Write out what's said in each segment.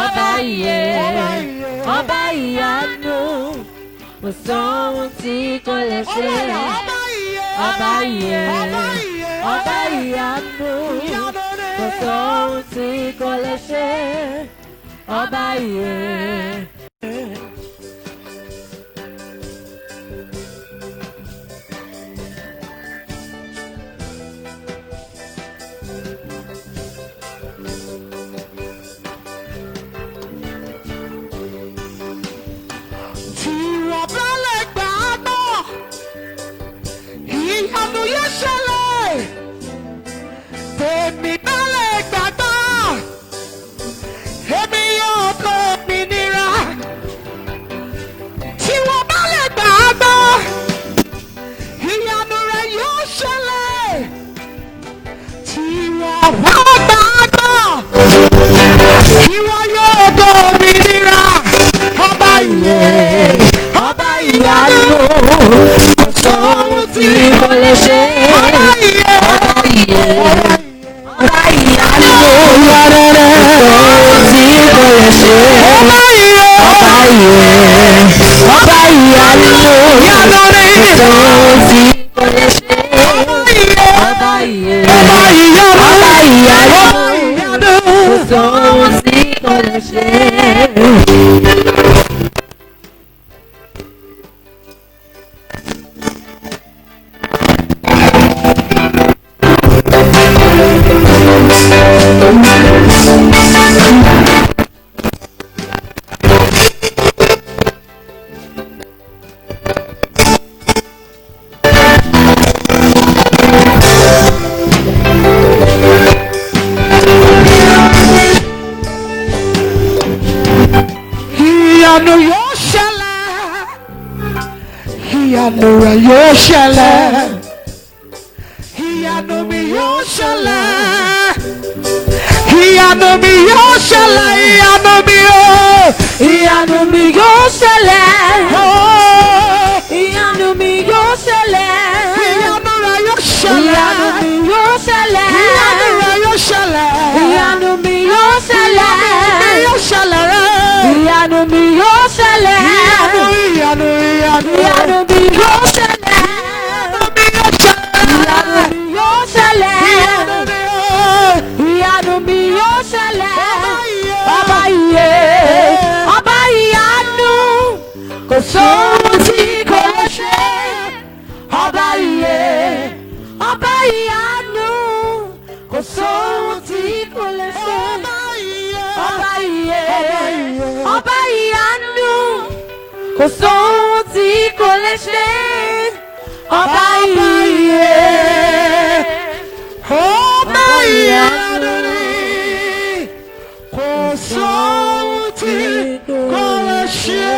ọba ìyè, ọba ìyanu, kò sóhun tí kò lè ṣe. Ọba ìyè, ọba ìyanu, kò sóhun tí kò lè ṣe. Ọba ìyè. Ìyanu yóò ṣẹlẹ̀, tèmi bá lè gbàgbọ́, èmi yóò kó òmìnira. Tí wọ́n bá lè gbàgbọ́, ìyanu rẹ̀ yóò ṣẹlẹ̀. Tí wọ́n bá gbàgbọ́, ìwọ yóò kó òmìnira. Ọba ìyè, ọba ìyanu, Sóhun tí kò lè ṣe. Ọba ìyè, ọba ìyanu, sóhun tí kò lè ṣe. Ọba ìyè, ọba ìyanu, sóhun tí kò lè ṣe. Ọba ìyè, ọba ìyanu, sóhun tí kò lè ṣe. Ìyanu yóò ṣẹlẹ̀, ìyanu rẹ̀ yóò ṣẹlẹ̀, ìyanu mi yóò ṣẹlẹ̀, ìyanu mi yóò ṣẹlẹ̀, ìyanu mi yóò, Ìyanu mi yóò ṣẹlẹ̀. Ìyanu mi yóò ṣẹlẹ̀. ìyanu rẹ̀ yóò ṣẹlẹ̀, Ìyanu mi yóò ṣẹlẹ̀. ìyanu rẹ̀ yóò ṣẹlẹ̀, Ìyanu mi yóò ṣẹlẹ̀. yóò ṣẹlẹ̀ rẹ̀. Ìyanu mi yóò ṣẹlẹ̀. Ìyanu Ìyanu mi yóò ṣẹlẹ̀. Ìyanu mi yóò ṣẹlẹ̀. Ìyanu mi yóò ṣẹlẹ̀. Ìyanu mi yóò ṣẹlẹ̀. Ọba ìyè, ọba ìyanu, kò sóhun tí kò lè ṣe. Ọba ìyè, ọba ìyanu, kò sóhun tí kò lè ṣe. Ọba ìyè, ọba ìyanu, kò sóhun tí kò lè ṣe. Ọba ìyè, Ọba ìyanu ni, kò sóhun tí kò lè ṣe.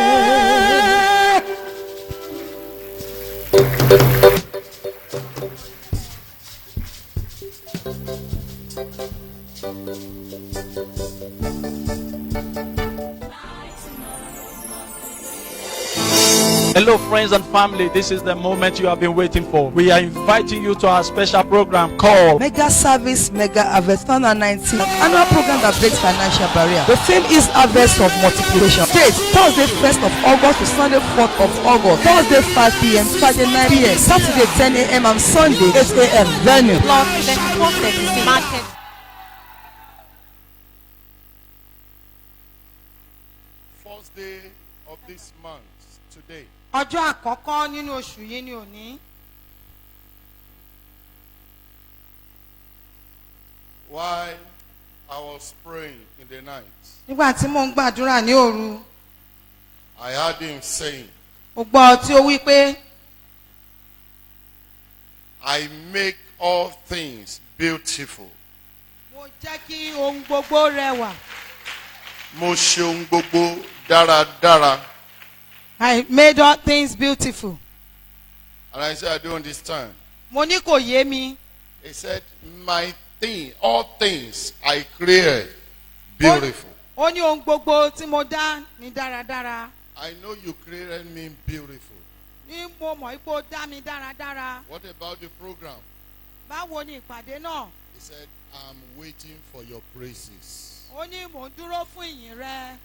Hello friends and family, this is the moment you have been waiting for. We are inviting you to our special program called Mega Service Mega Harvest 2019, annual program that breaks financial barrier. The theme is Harvest of Multiplication. Date Thursday 1st of August to Sunday 4th of August. Thursday 5 p.m. Friday 9 p.m. Saturday 10 a.m. and Sunday 8 a.m. Venue Plot 2436 Market. First day of this month, today, ọjọ́ àkọ́kọ́ nínú oṣù yìí ni òní. while I was praying in the night, nígbà tí mò ń gbàdúrà ní òru, I heard him saying, mo gbọ́ tí ó wí pé I make all things beautiful. mo jẹ́ kí ohun gbogbo rẹwà. Mo ṣe ohun gbogbo dáradára. I made all things beautiful. And I said, I don't understand. Mo ní kò yé mi. He said, my thing, all things I created beautiful. Ó ní ohun gbogbo tí mo dá ní dáradára. I know you created me beautiful. Ní mo mọ̀ pé ó dá mi dáradára. What about the program? Báwo ni ìpàdé náà? He said, I'm waiting for your praises. ó ní mò ń dúró fún ìyìn rẹ.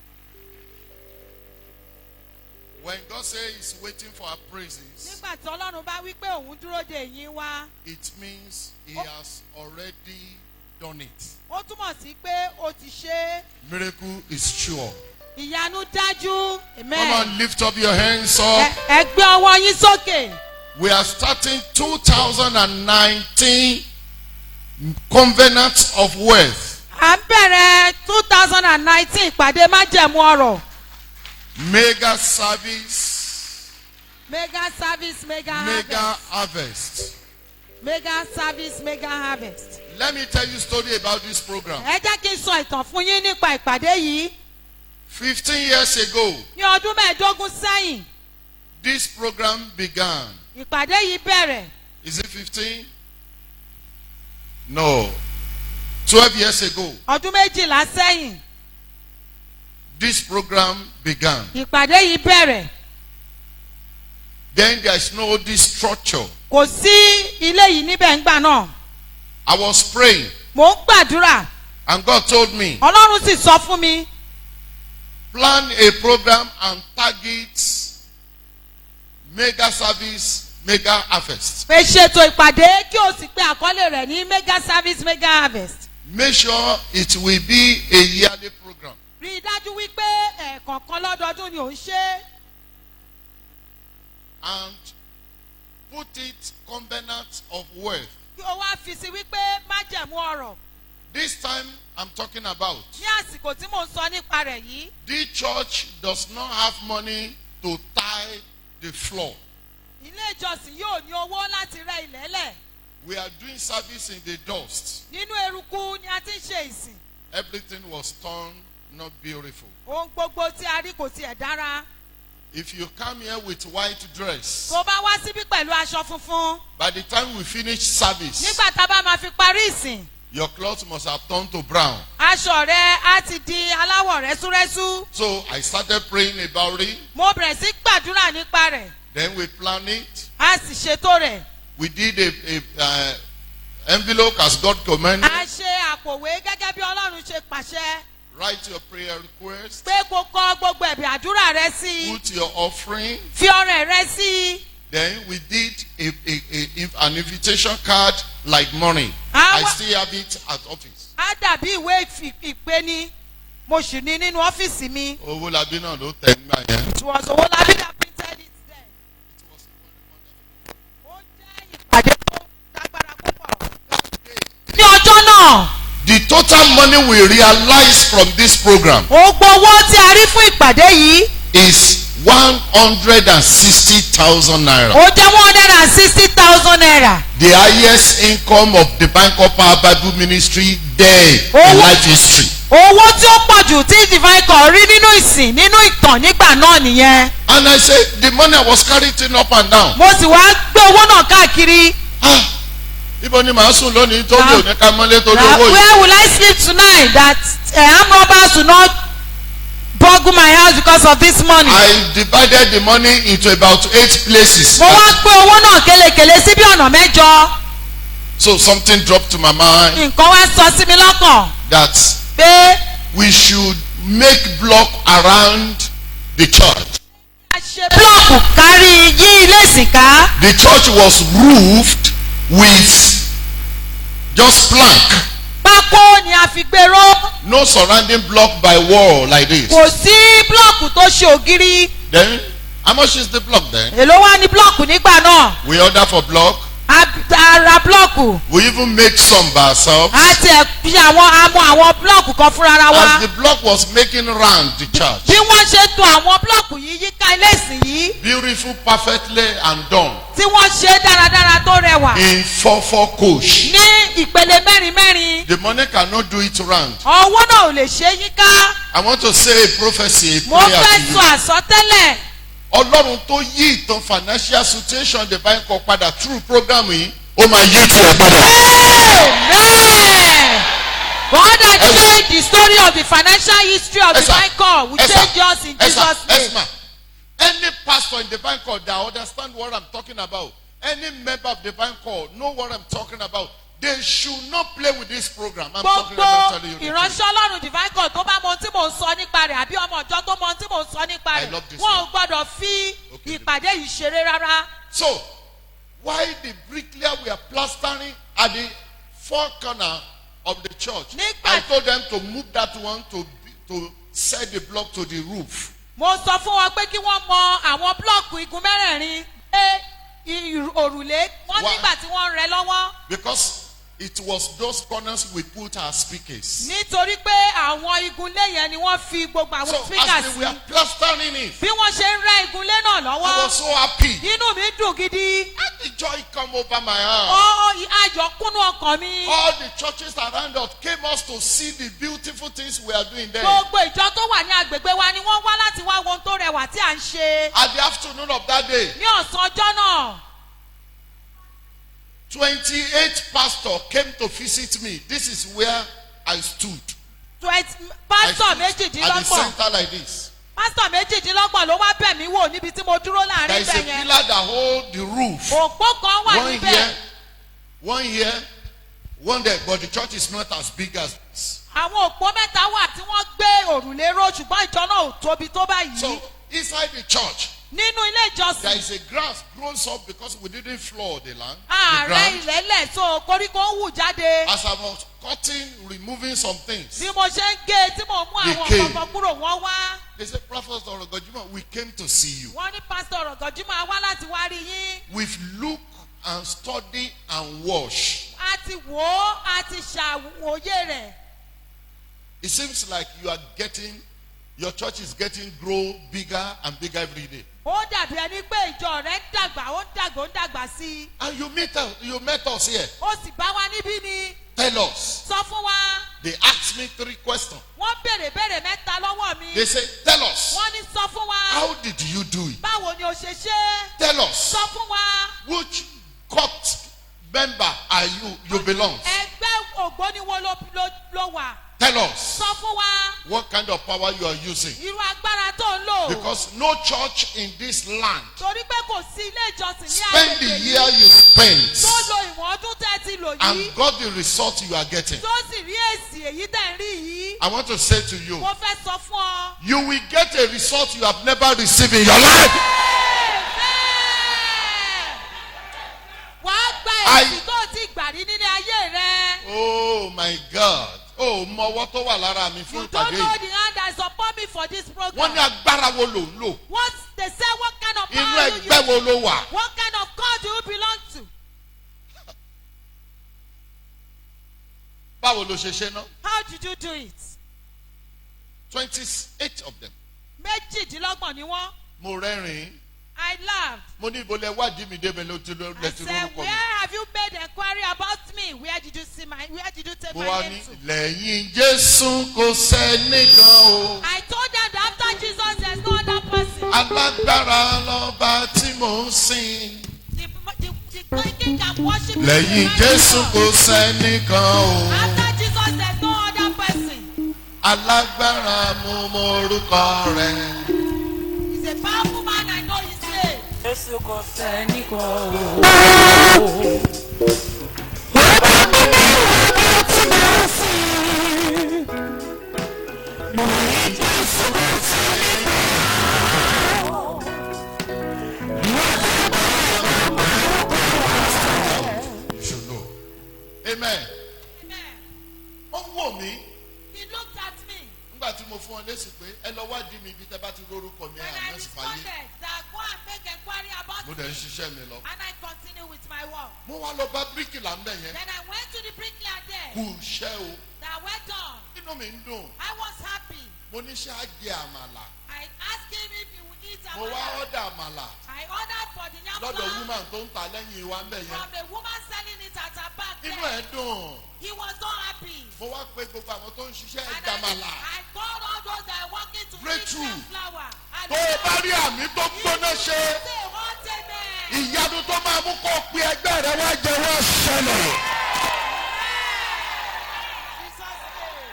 When God says he's waiting for our praises, nígbà tí ọlọ́run bá wí pé òun dúró de ìyìn wa, it means he has already done it. ó túmọ̀ sí pé ó ti ṣe é. Miracle is sure. ìyanu dájú. Come on, lift up your hands up. ẹ gbé ọwọ́ yín sókè. We are starting 2019 Covenant of Wealth. à ń bẹ̀rẹ̀ 2019 ìpàdé májẹ̀mú ọrọ̀. Mega service, mega service mega mega harvest. harvest. Mega service mega harvest. Let me tell you a story about this program. ẹ jẹ́ kí n sọ ìtàn fún yín nípa ìpàdé yìí. 15 years ago, ní ọdún mẹ́ẹ̀ẹ́dógún sẹ́yìn this program began. ìpàdé yìí bẹ̀rẹ̀. Is it 15? No. 12 years ago, ọdún méjìlá sẹ́yìn this program began. ìpàdé yìí bẹ̀rẹ̀. Then there is no this structure. kò sí ilé yìí níbẹ̀ ńgbà náà. I was praying mò ń gbàdúrà. and God told me, ọlọ́run sì sọ fún mi. plan a program and target mega service, mega harvest. pé ṣètò ìpàdé kí o sì pe àkọlé rẹ̀ ní mega service mega harvest. Make sure it will be a yearly program. rí i dájú wípé ẹ̀ẹ̀kọ̀ọ̀kan lọ́dọọdún ni ò ń ṣe. And put it covenant of wealth. kí o wá fi sí wípé májẹ̀mú ọrọ̀. This time I'm talking about. ní àsìkò tí mò ń sọ nípa rẹ̀ yìí. The church does not have money to tie the floor. ilé ìjọsìn yóò ní owó láti rẹ́ ilẹ̀ lẹ̀. We are doing service in the dust. nínú eruku ni a ti ń ṣe ìsìn. Everything was turned not beautiful. ohun gbogbo tí a rí kò tiẹ̀ dára. If you come here with white dress, tó bá wá síbí pẹ̀lú aṣọ funfun. by the time we finish service, nígbà tá a bá máa fi parí ìsìn. your clothes must have turned to brown. aṣọ rẹ á ti di aláwọ̀ rẹ́súrẹ́sú. So I started praying about it. mo bẹ̀rẹ̀ sí gbàdúrà nípa rẹ̀. Then we planned it. a sì ṣètò rẹ̀. We did a envelope as God commanded. a ṣe àpòwé gẹ́gẹ́ bí ọlọ́run ṣe pàṣẹ. Write your prayer request. pé kó kọ gbogbo ẹ̀bì àdúrà rẹ sí i. Put your offering. fi ọrẹ rẹ sí i. Then we did an invitation card like money. I still have it at office. á dàbí ìwé ìpè ni mo sì ní nínú ọ́fíìsì mi. Owó labí náà ló tẹ̀ ń gbà yẹn. it was Owólabí that printed it then. ó jẹ́ ìpàdé tó lágbára púpọ̀. ní ọjọ́ náà. The total money we realize from this program gbogbo owó tí a rí fún ìpàdé yìí. is 160,000 naira. ó jẹ́ 160,000 naira. The highest income of the Bangkok Power Bible Ministry there in life history. owó tí ó pọ̀ jù tí divine call rí nínú ìsìn nínú ìtàn nígbà náà nìyẹn. And I said the money I was carrying up and down. mo sì wá gbé owó náà káàkiri. Ibo ni màá sùn lónìí tó lè ní ká mọ́lé tó lówó yìí. where will I sleep tonight that armed robbers will not burgle my house because of this money. I divided the money into about 8 places. mo wá gbé owó náà kélekèle sí bí ọ̀nà mẹ́jọ. So something dropped to my mind nǹkan wá sọ sí mi lọ́kàn. that pé we should make block around the church. a ṣe búlọ̀kù kárí yí ilé ìsìn ká. The church was roofed with just plank. pákó ni a fi gbèrò. No surrounding block by wall like this. kò sí búlọ̀kù tó ṣe ògiri. Then, how much is the block then? èló wá ní búlọ̀kù nígbà náà. We order for block. a ra búlọ̀kù. We even make some by ourselves. a ti fi àwọn búlọ̀kù kan fúnra ra wa. As the block was making round the church. bí wọ́n ṣe to àwọn búlọ̀kù yìí yíká ilé ìsìn yìí. Beautiful, perfectly and done. tí wọ́n ṣe dáradára tó rẹwà. In 4 coach. ní ìpele mẹ́rin mẹ́rin. The money cannot do it round. ọwọ́ náà ò lè ṣe yíká. I want to say a prophecy, a mo prayer fẹ́ to sọ you. àsọtẹ́lẹ̀. Ọlọ́run tó yí ìtàn financial situation divine call padà through program yìí, ó máa yí tiẹ̀ padà. Amen. God has changed the story of the financial history of divine call. We change yours in Jesus' name. Any pastor in divine call that understand what I'm talking about, any member of divine call know what I'm talking about, They should not play with this program. I'm talking about telling you the truth. Ìránṣẹ́ Ọlọ́run Divine God tó bá mọ ohun tí mò ń sọ nípa rẹ̀ àbí ọmọ ìjọ tó mọ ohun tí mò ń sọ nípa I rẹ̀. love this Wọ́n ò gbọ́dọ̀ fi ìpàdé yìí ṣeré rárá. So, while the bricklayer were plastering at the four corner of the church, I told them to move that one to set the block to the roof. Mo sọ fún wọn pé kí wọ́n mọ àwọn blọọkù igun mẹ́rẹ̀ẹ̀rin pé òrùlé wọ́n nígbà tí wọ́n rẹ lọ́wọ́. Because it was those corners we put our speakers. Nítorí pé àwọn igunlé yẹn ni wọ́n fi gbogbo àwọn speakers So as they were plastering it, bí wọ́n ṣe ń rẹ igunlé náà lọ́wọ́. I was so happy. Inú mi dùn gidi. And the joy come over my heart. Ayọ̀ kúnnú ọkàn mi. All the churches around us came us to see the beautiful things we are doing there. Gbogbo ìjọ tó wà ní agbègbè wa ni wọ́n wá láti wá ohun tó rẹwà tí à ń ṣe. At the afternoon of that day, Ní ọ̀sán ọjọ́ náà. 28 pastors came to visit me. This is where I stood. Pásítọ̀ At the méjìdínlọ́gbọ̀n. center like this. Pásítọ̀ méjìdínlọ́gbọ̀n ló wá bẹ̀ mí wò níbi tí mo dúró There láàrin is a ibẹ̀ yẹn. pillar that hold the roof. Òpó kan wà One níbẹ̀. here, one here, one there. But the church is not as big as this. Àwọn òpó mẹ́ta wà tí wọ́n gbé òrùlé ró ṣùgbọ́n ìjọ náà ò tóbi tó báyìí. So inside the church, Nínú ilé there ìjọsìn. is a grass grows up because we didn't floor the land. The Ààrẹ ground. ìlẹ́lẹ̀ so koríko ń hù jáde. As I was cutting, removing some things, Bí mo ṣe ń gé tí mo mú àwọn They came. ọ̀pọ̀ kúrò wọ́n wá. they said, Prophet Orogojima, we came to see you. Wọ́n ní pásítọ̀ Rọ̀gànjúmọ̀ wá láti wá rí yín. We've looked and studied and watched. A ti wò ó, a ti ṣàwòye rẹ̀. It seems like your church is getting grow bigger and bigger every day. Ó dàbí ẹni pé ìjọ rẹ̀ ń dàgbà, ó ń dàgbà sí i. And you met us here. Ó sì bá wa níbí ni. Tell us. Sọ fún wa. They asked me 3 questions. Wọ́n béèrè mẹ́ta lọ́wọ́ mi. They said, tell us. Wọ́n ní sọ fún wa. How did you do it? Báwo ni o ṣe ṣe? Tell us. Sọ fún wa. Which court member are you belong? Ẹgbẹ́ ògbóni wo ló wà? Tell us. Sọ fún wa. What kind of power you are using? Irú agbára tó ń lò. Because no church in this land Torí pé kò sí ilé ìjọsìn ní spend the agbègbè year yìí. you spent Tó lo ìwọ̀n ọdún tẹ́ ti lò yìí. and got the result you are getting. Tó sì rí èsì èyí tẹ̀ ń rí yìí. I want to say to you, Mo fẹ́ sọ fún ọ. you will get a result you have never received in your life. Wàá gba I- èsì tó ti gbà rí nílé ayé rẹ. Oh my God. Oh, mọ ọwọ́ tó wà lára mi fún You don't ìpàdé know yìí. the hand that is upon me for this Wọ́n ní program. agbára wo ló ń lò? What they say, what kind of Inú power do you ẹgbẹ́ wo ló wà? What kind of cult do you belong to? Báwo ló ṣe ṣe ná? How did you do it? 28 of them. Méjìdínlọ́gbọ̀n ni wọ́n. Mo rẹ́rìn-ín. I laughed. Mo ní ibo lẹ wádìí mi débẹ̀ ló ti I lórúkọ said, where mi. have you made inquiry about me? Where did you take Mo my wá name ní to? lẹ́yìn Jésù kò sẹ́nìkan o. I told them that after Jesus there's no other person. Alágbára lọ́ba tí mò ń sìn. The king can worship him. Lẹ́yìn Jésù kò sẹ́nìkan o. After Jesus there's no other person. Alágbára mú morúkọ rẹ̀. He's a powerful man, I know his name. Jésù kò sẹ́nìkan o. You should know. Amen. Amen. Ó wò mí He looked at me. nígbà tí mo fún ọ lésì pé ẹ lọ wádìí mi ibi tẹ́ bá ti rórúkọ mi And I àná sì fàyè. responded that go and make inquiry about Mo me. dẹ̀ ń ṣiṣẹ́ mi lọ. And I continue with my work. Mo wá lọ bá bíríkìlà ń bẹ̀ yẹn. Then I went to the bricklayer there. Kù iṣẹ́ o. That went on. Inú mi ń dùn. I was happy. Mo ní ṣé á jẹ àmàlà. I asked him if he would eat Mo wá amala. ọ́dà àmàlà I ordered for the yam lọ́dọ̀ flour woman tó ń ta lẹ́yìn wa ń bẹ̀ yẹn. from the woman selling it at her back Inú there. ẹ̀ dùn. He was so happy. Mo wá pé gbogbo àwọn tó ń ṣiṣẹ́ And ìjàmàlà. I told all those that are working to eat Breakthrough. yam flour. And Tó o bá rí àmì tó gbóná ṣe, say, what amen. ìyanu tó máa mú kó o pe ẹgbẹ́ rẹ wá jẹ wọ́n ṣẹlẹ̀. Jesus name.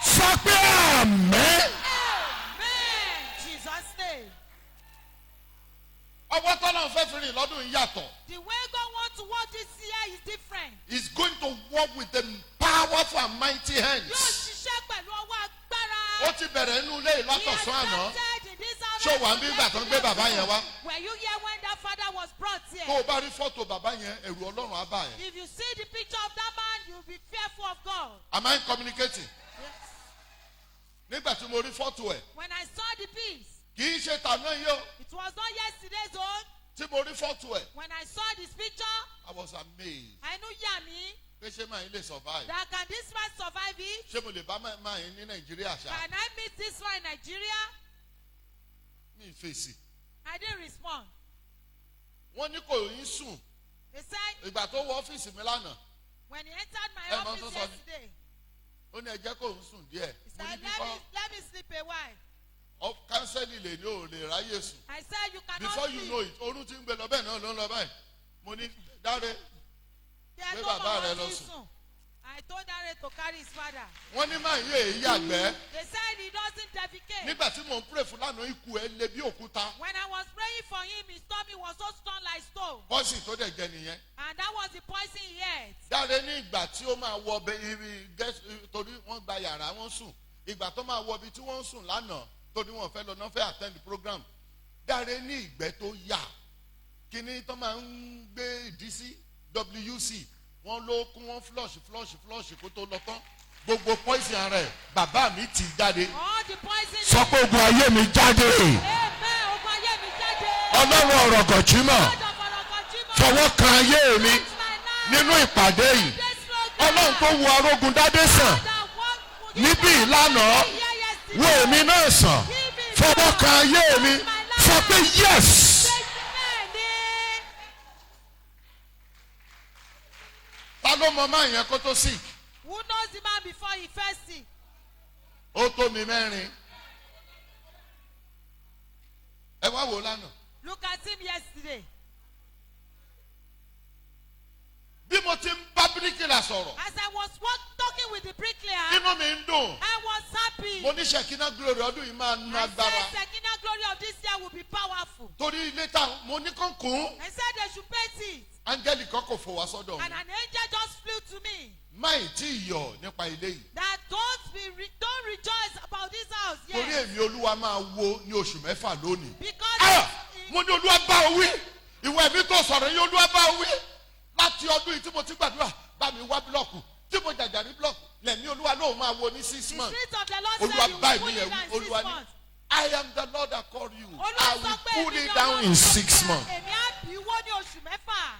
Sọ pé àmín. Amen. Jesus name. Ọwọ́ tọ́lá ń fẹ́ fi rìn lọ́dún yìí yàtọ̀. The way God wants to work this year is different. He's going to work eléyìí látọ̀sán àná. Ṣé wà ń bí ìgbà tó ń gbé bàbá yẹn wá? Were you here when that father was brought here? Tó o bá rí fọ́tò bàbá yẹn, ẹ̀rù Ọlọ́run á bà ẹ́. If you see the picture of that man, you'll be fearful of God. Am I communicating? Yes. Nígbà tí mo rí fọ́tò ẹ̀, When I saw the piece, kì í ṣe tàná yìí o. it was not yesterday's own. Tí mo rí fọ́tò ẹ̀, When I saw this picture, I was amazed. I knew Yami, Pé ṣé màá yín lè survive? that can this man survive it? Ṣé mo lè bá màá yín ní Nàìjíríà ṣá? Can I meet this one in Nigeria? Mi ì fèsì. I didn't respond. Wọ́n ní kò yín sùn. They said, Ìgbà tó wọ ọ́fíìsì mi lánàá, when he entered my Hey, office Mount Son. yesterday, ó ní ẹ jẹ́ kó ń sùn díẹ̀. he Mo ní said, bífọ́ let me sleep a while. kánsẹ́lì lè ní ò lè ráyè sùn. I said, you cannot Before you sleep. know it, oorun ti ń gbé lọ bẹ́ẹ̀ náà ló ń lọ báyìí. Mo ní Dáre, There's pé no bàbá more rẹ lọ working sùn. soon. I told Dare to carry his father. wọ́n ní máa yé èyí àgbẹ̀. They said he doesn't defecate. Nígbà tí mò ń pray fún lánàá ikú ẹ lé bí òkúta. When I was praying for him, his stomach was so strong like stone. Bọ́sì tó dẹ̀ jẹ nìyẹn. And that was the poison he ate. Dáre ní ìgbà tí ó máa wọ ibi torí wọ́n gba yàrá wọn sùn. Ìgbà tó máa wọ ibi tí wọ́n ń sùn lánàá torí wọ́n fẹ́ lọ náà fẹ́ attend the program. Dáre ní ìgbẹ́ tó yà. Kíní tó máa ń gbé ìdí sí WC. Wọ́n ló kún wọ́n flush kó tó lọ tán. Gbogbo poison ara ẹ̀ bàbá mi ti jáde. All the poison. Sọ pé ogun ayé mi jáde. Amen. Ogun ayé mi jáde. Ọlọ́run ọ̀rọ̀ gọ̀jímọ̀. God of Ọ̀rọ̀gọ̀jímọ̀. Fọwọ́ kan ayé mi Touch my life. nínú ìpàdé yìí. This program. Ọlọ́run tó wo arógun dádé sàn. That one- Níbí ìlànà wo èmi náà sàn. Fọwọ́ kan ayé mi. Sọ pé yes. Ta ló mọ máa yẹn kó tó sick? Who knows the man before he first sick? Ó tó mi mẹ́rin. Ẹ wá wò lánàá. Look at him yesterday. Bí mo ti ń bá bíríkìlà sọ̀rọ̀, As I was talking with the bricklayer, inú mi ń dùn. I was happy. Mo ní Ṣèkínà glory ọdún yìí máa nu I agbára. said, Sekina glory of this year will be powerful. Torí ilé tá mo ní kàn kún. I said they should paint it. Áńgẹ́lì kan kò fò wá sọ́dọ̀ And mi. an angel just flew to me. Máì tí ì yọ̀ nípa ilé yìí. That don't rejoice about this house Torí yet. èmi Olúwa máa wo ní oṣù mẹ́fà lónìí. Because Mo ní Olúwa bá o wí. Ìwọ ẹ̀mí tó sọ̀rọ̀ yìí Olúwa bá o wí. Láti ọdún yìí tí mo ti gbàdúrà bá mi wá búlọ̀kù. Tí mo jàjà ní búlọ̀kù. Lẹ̀mí Olúwa lóun máa wo ní 6 the months. spirit of the Lord Olúwa said you bá will ìmí put yẹn it down wí. in 6 Olúwa ní months. I am the Lord that called you. I Olúwa will sọ pé pull èmi it ni down Ọlọ́run in tó 6 fẹ́. months. Èmi á bí wó ní oṣù mẹ́fà.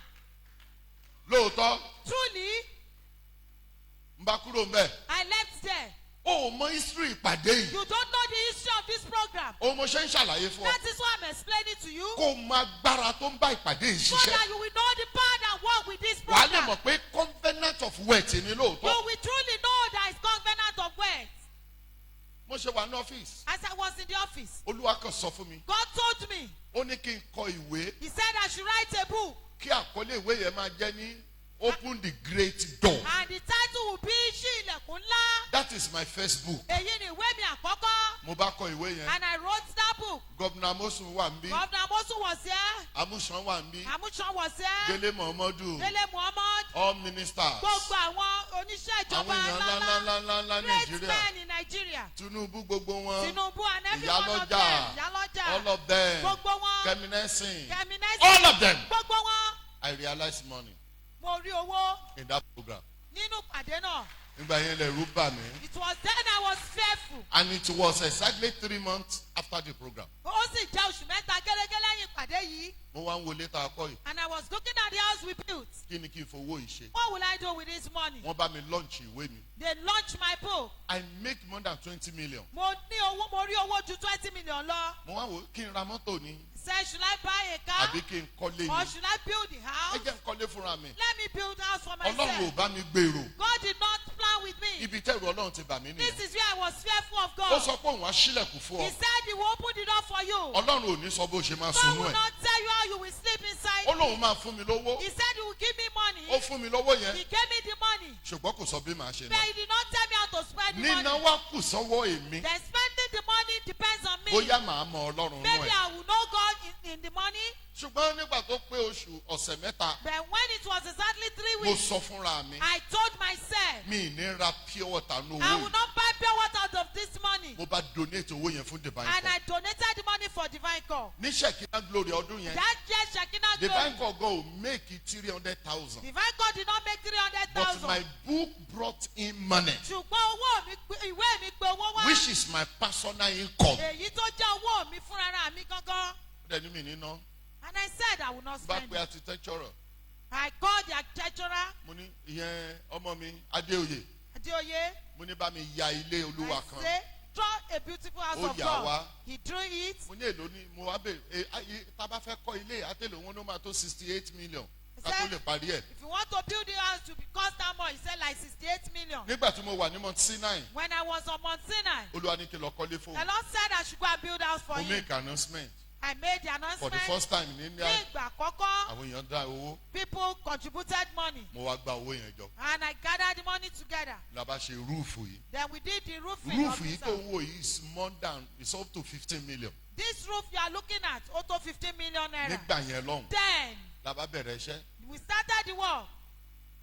Lóòótọ́, Truly, n bá kúrò mbẹ́. I left there. O ò mọ history ìpàdé yìí. You don't know the history of this program. O mo ṣe ń ṣàlàyé fún ọ. That is why I'm explaining to you. Kó o mọ agbára tó ń bá ìpàdé yìí So ṣiṣẹ́. that you will know the power that work with this Wàá lè program. mọ̀ pé covenant of wealth ni You lóòótọ́. will truly know that it's covenant of words. Mo ṣe wà ní ọ́fíìsì. As I was in the office, Olúwa kan sọ fún mi. God told me, Ó ní kí n kọ ìwé He said I should write a book. kí àkọlé ìwé yẹn máa jẹ́ ní Open the Great Door. And the title will be Ṣí ilẹ̀kùn ńlá. That is my first book. Èyí ni ìwé mi àkọ́kọ́. Mo bá kọ ìwé yẹn. And I wrote that book. Gọ́vnà Amosun wà ń bí. Governor Amosun was there. Amúṣan wà ń bí. Amusan was there. Délé Mọ̀ọ́mọ́dù. Dele Muhammad. All ministers. Gbogbo àwọn oníṣẹ́ ìjọba Àwọn èèyàn ńláńláńlá great Nàìjíríà. men in Nigeria. Tinubu gbogbo wọn. Tinubu and every one of them. Ìyálọ́jà. Ìyálọ́jà. All of them. Gbogbo wọn. Kẹ́minẹ́sìn. Kẹ́minẹ́sì. All of them. Gbogbo wọn. I realized money Mo rí owó in that program. nínú ìpàdé náà. Nígbà yẹn lẹ̀rú bà mí. It was then I was fearful. And it was exactly 3 months after the program. Ó sì jẹ́ oṣù mẹ́ta gẹ́gẹ́ lẹ́yìn ìpàdé yìí. Mo wá ń wo létà akọ yìí. And I was looking at the house we built. Kí ni kí n fowó yìí ṣe? What will I do with this money? Wọ́n bá mi launch ìwé mi. They launched my book. I make more than 20 million. Mo rí owó ju 20 million lọ. Mo wá wò ó kí n ra mọ́tò ni Said, should I buy a car? àbí kí n kọ́lé Or ni. should I build the Ẹ house? jẹ́ n kọ́lé fúnra mi. Let me build a house for Ọlọ́run myself. ò bá mi gbèrò. God did not plan with me. Ibi tẹ́rù Ọlọ́run ti bà mí This nìyẹn. is where I was fearful of Ó God. sọ pé òun á ṣílẹ̀kùn fún He ọ. said he will open the door for you. Ọlọ́run ò ní sọ bó ṣe máa God sunú will ẹ̀. not tell you how you will sleep inside. Ó lóun máa fún mi lówó. He said he will give me money. Ó fún mi lówó He yẹn. gave me the money. Ṣùgbọ́n kò sọ bí màá ṣe But ná. he did not tell me how to spend the Níná money. wá kù sọ́wọ́ èmi. Then spending the money depends on me. Bóyá màá mọ Ọlọ́run nú Maybe ẹ̀. I will know God in the money. Ṣùgbọ́n nígbà tó pé ọ̀sẹ̀ mẹ́ta, But when it was exactly 3 mo weeks, sọ fúnra mi. I told myself, Mi ì ní ra pure water ní I owó will yìí. not buy pure water out of this money. Mo bá donate owó yẹn fún Divine And Call. I donated the money for Divine Call. Ní Shekinah Glory ọdún yẹn. That year, Shekinah Divine Glory. Call go make it 300,000. Divine Call did not make But 300,000. my book brought in money, Ṣùgbọ́n owó mi, ìwé mi gbé owó wá. which is my personal income. Èyí tó jẹ́ owó mi fúnra mi gangan. Then you mean, you know, And I said I will not back spend by it. architectural. I called the treasurer, Mo ní ìyẹn ọmọ mi Adéoyè. Adeoye. Mo ní bá mi ya ilé Olúwa I kan. say, draw a beautiful house Ó of yà God. wá. He drew it. Mo ní èlò ní mo wá bèrè tá a bá fẹ́ kọ́ ilé àtẹ̀lé wọn ló máa tó 68 million. Ká tó lè parí ẹ̀. If you want to build the house to be cost that much, he said like 68 million. Nígbà tí mo wà ní Mount Sinai, When I was on Mount Sinai, Olúwa ní kí n lọ kọ́lé the fóun. Lord said I should go and build a house for Mo him. make announcement. I made the For announcement. the first time ní Ní India, ìgbà àkọ́kọ́, àwọn èèyàn dá owó. people contributed money. Mo wá gba owó yẹn jọ. And I gathered the money together. La bá ṣe rúùfù yìí. Then we did the roofing. Rúùfù of yìí this tó house. ń wò yìí is more than it's up to 15 million. This roof you are looking at, auto 15 million naira. Nígbà yẹn lọ́hùn, Then la bá bẹ̀rẹ̀ iṣẹ́. we started the work.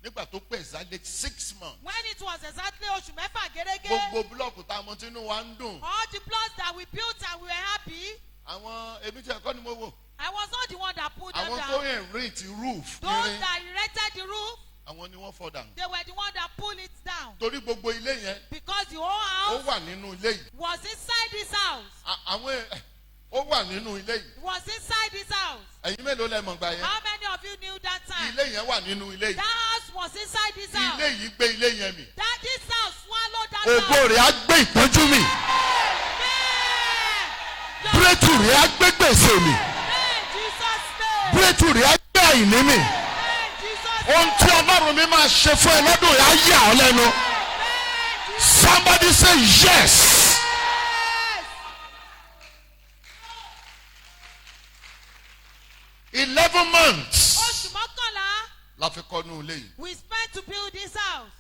Nígbà tó pé exactly 6 months. When it was exactly oṣù mẹ́fà gẹ́gẹ́, Gbogbo búlọ̀kù tá a mọ tínú wa ń dùn. all the plots that we built and we were happy, Àwọn èmi tí ẹ̀kọ́ ni mo wò. I was not the one that put them Àwọn tó down. enrich roof Those irin. that erected the roof, Àwọn ni wọ́n fọ́ dànù. they were the one that pulled it down. Torí gbogbo ilé yẹn, Because the whole ó house wà nínú ilé yìí. was inside this house. Ó wà nínú ilé yìí. Was inside this house. Ẹ̀yin mélòó lẹ mọ̀ gbà yẹn? How many of you knew that time? Ilé yẹn wà nínú ilé That yìí. house was inside this house. Ilé yìí gbé ilé yẹn mì. That this house swallowed that Ògo house. rẹ̀ á gbé ìpọ́njú mì. Amen. Bírètù rẹ̀ á gbé gbèsè mì. Amen. Jesus' name. Bírètù rẹ̀ á gbé àìní mì. Amen. Jesus' Ohun tí Ọlọ́run mi máa ṣe fún ẹ lọ́dún yìí á yà ọ́ lẹ́nu. name. Somebody say yes. Yes. 11 months Oṣù mọ́kànlá, la fi kọ́ nínú ilé yìí. we spent to build this house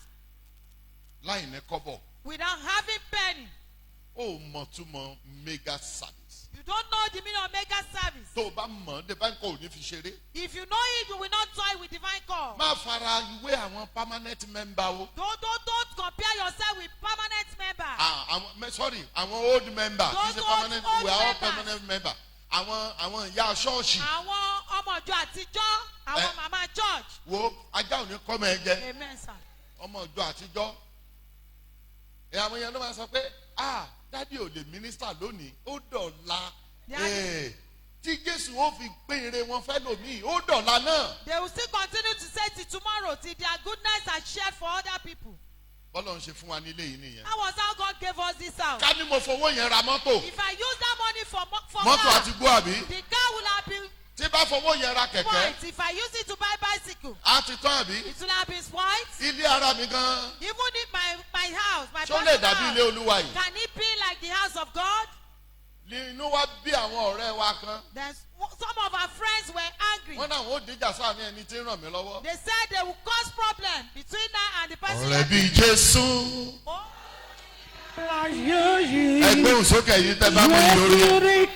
Láì ní kọ́bọ̀. without having penny. Ó mọ̀ túmọ̀ mega service. You don't know the meaning of mega service. Tó o bá mọ̀ Divine Call ò ní fi ṣeré. If you know it, you will not toy with divine call. Má fara ìwé àwọn permanent member o. Don't compare yourself with permanent members. Sorry, àwọn old member. Those Kì í ṣe old permanent, members. we are all permanent member. Àwọn ìyá ṣọ́ọ̀ṣì. Àwọn ọmọ ìjọ àtijọ́, àwọn màmá church. Wo ajá ò ní kọ́ mọ̀ ẹ jẹ. Amen, sir. Ọmọ ìjọ àtijọ́. Àwọn èèyàn ló máa sọ pé dádì ò lè mínísítà lónìí ó dọ̀la. Tí Jésù ó fi pín ire wọn fẹ́ lòmíì ó dọ̀la náà. They will still continue to say till tomorrow, till their goodness are shared for other people. Bọ́lá ń ṣe fún wa nílé yìí nìyẹn. That was how God gave us this house. Ká ní mo fowó yẹn ra mọ́tò. If I use that money for Mọ́tò car, àti gbó àbí. the car will have been Tí bá fowó yẹn ra kẹ̀kẹ́. spoiled. If I use it to buy bicycle, Á ti tán àbí. it will have been spoiled. Ilé ara mi gan. Even if my house, my Ṣó lè personal dàbí ilé house, Olúwa yìí? can it be like the house of God? Inú wa bí àwọn ọ̀rẹ́ wa kan. Then some of our friends were angry. Wọ́n náà ó díjà sáàmì ẹni tí ń ràn mí lọ́wọ́. They said they will cause problem between that and the person. Ọ̀rẹ́ bíi Jésù. Oh, Ẹgbẹ́ òsókè yìí tẹ́ bá mi lórí.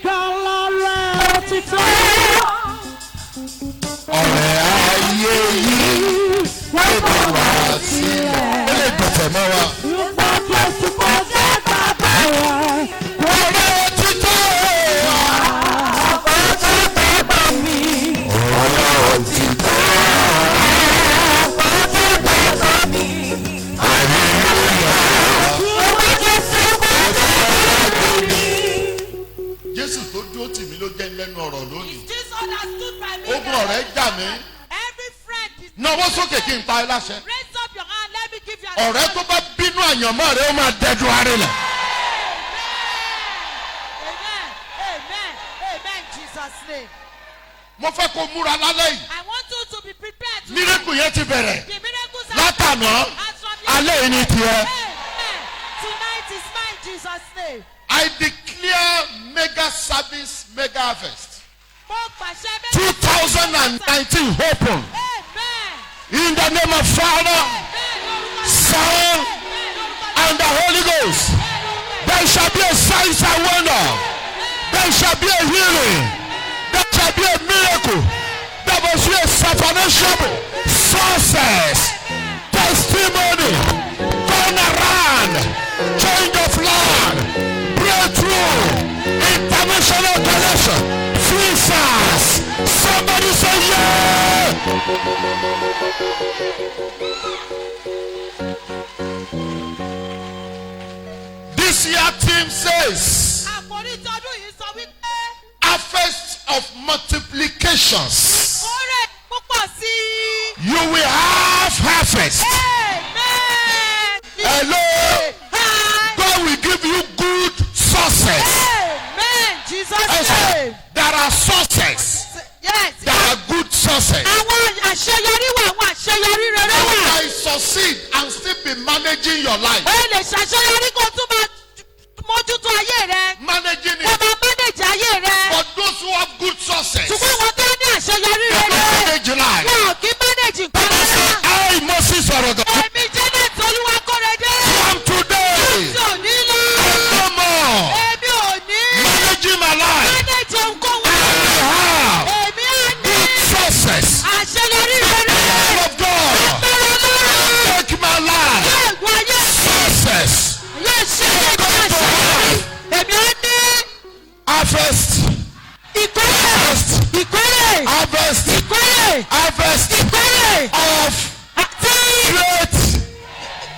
Ọ̀rẹ́ ayé yìí ló bá wà sílẹ̀. Ó lè gbẹ̀tẹ̀ mọ́ wa. Ọ̀rẹ́ òtítọ́ wa. Ọ̀rẹ́ òtítọ́. Jésù tó dúró tì mí ló jẹ́ lẹ́nu ọ̀rọ̀ lónìí. it's Jesus that stood by me. Ogun ọ̀rẹ́ jà mí. Every friend is. Nawọ́ sókè kí n pa ẹ láṣẹ. Raise up your hand. Let me give you an Ọ̀rẹ́ tó bá bínú àyànmọ́ rẹ̀ ó máa dẹ́dun arinlẹ̀. Amen. Amen. Amen. Jesus' name. Mo fẹ́ kó múra lálẹ́ yìí. I want you to be prepared. To Mírèkù yẹn ti bẹ̀rẹ̀. the miracles are Látàná, as from alẹ́ yìí ni tiẹ̀. Amen. Tonight is mine. Jesus' name. I declare mega service, mega harvest. Mo pàṣẹ bẹ́ẹ̀. 2019 open. Amen. In the name of Father, Son, and the Holy Ghost. There shall be a sign and wonder. There shall be a healing. There shall be a miracle. There must be a supernatural success. Testimony. Turn around. change of land, breakthrough, international connection, visas. Somebody say yeah. This year team says Àkòrí tọdún yìí sọ wípé harvest of multiplications. kórè púpọ̀ sí i. You will have harvest. Amen. Hello. God will give you good sources. Amen. Jesus Listen, name. there are sources. Yes. There are good sources. Àwọn àṣeyọrí wà, àwọn àṣeyọrí rere You wà. can succeed and still be managing your life. O lè ṣàṣeyọrí kó tún máa mójútó ayé rẹ. Managing Kó it. máa manage ayé rẹ. For those who have good sources, they Ṣùgbọ́n wọn tó ní àṣeyọrí don't rere. manage life. Wọn ò kí manage nǹkan rárá. Hey, Moses Orogo. Èmi Janet Olúwakọ́rẹ́dé. From today, Mi ò ní lọ. no more Èmi ò ní. managing my life. Manage ohunkóhun. I have Èmi á ní. good sources. Àṣeyọrí rere. Lord of God, Agbára Ọlọ́run. take my life. Ẹ̀gbọ́n ayé. Sources. Yóò ṣe èmi àṣeyọrí. Èmi á ní. Harvest. Ìkórè. Harvest. Ìkórè. Harvest. Ìkórè. Harvest Ìkórè. of Àti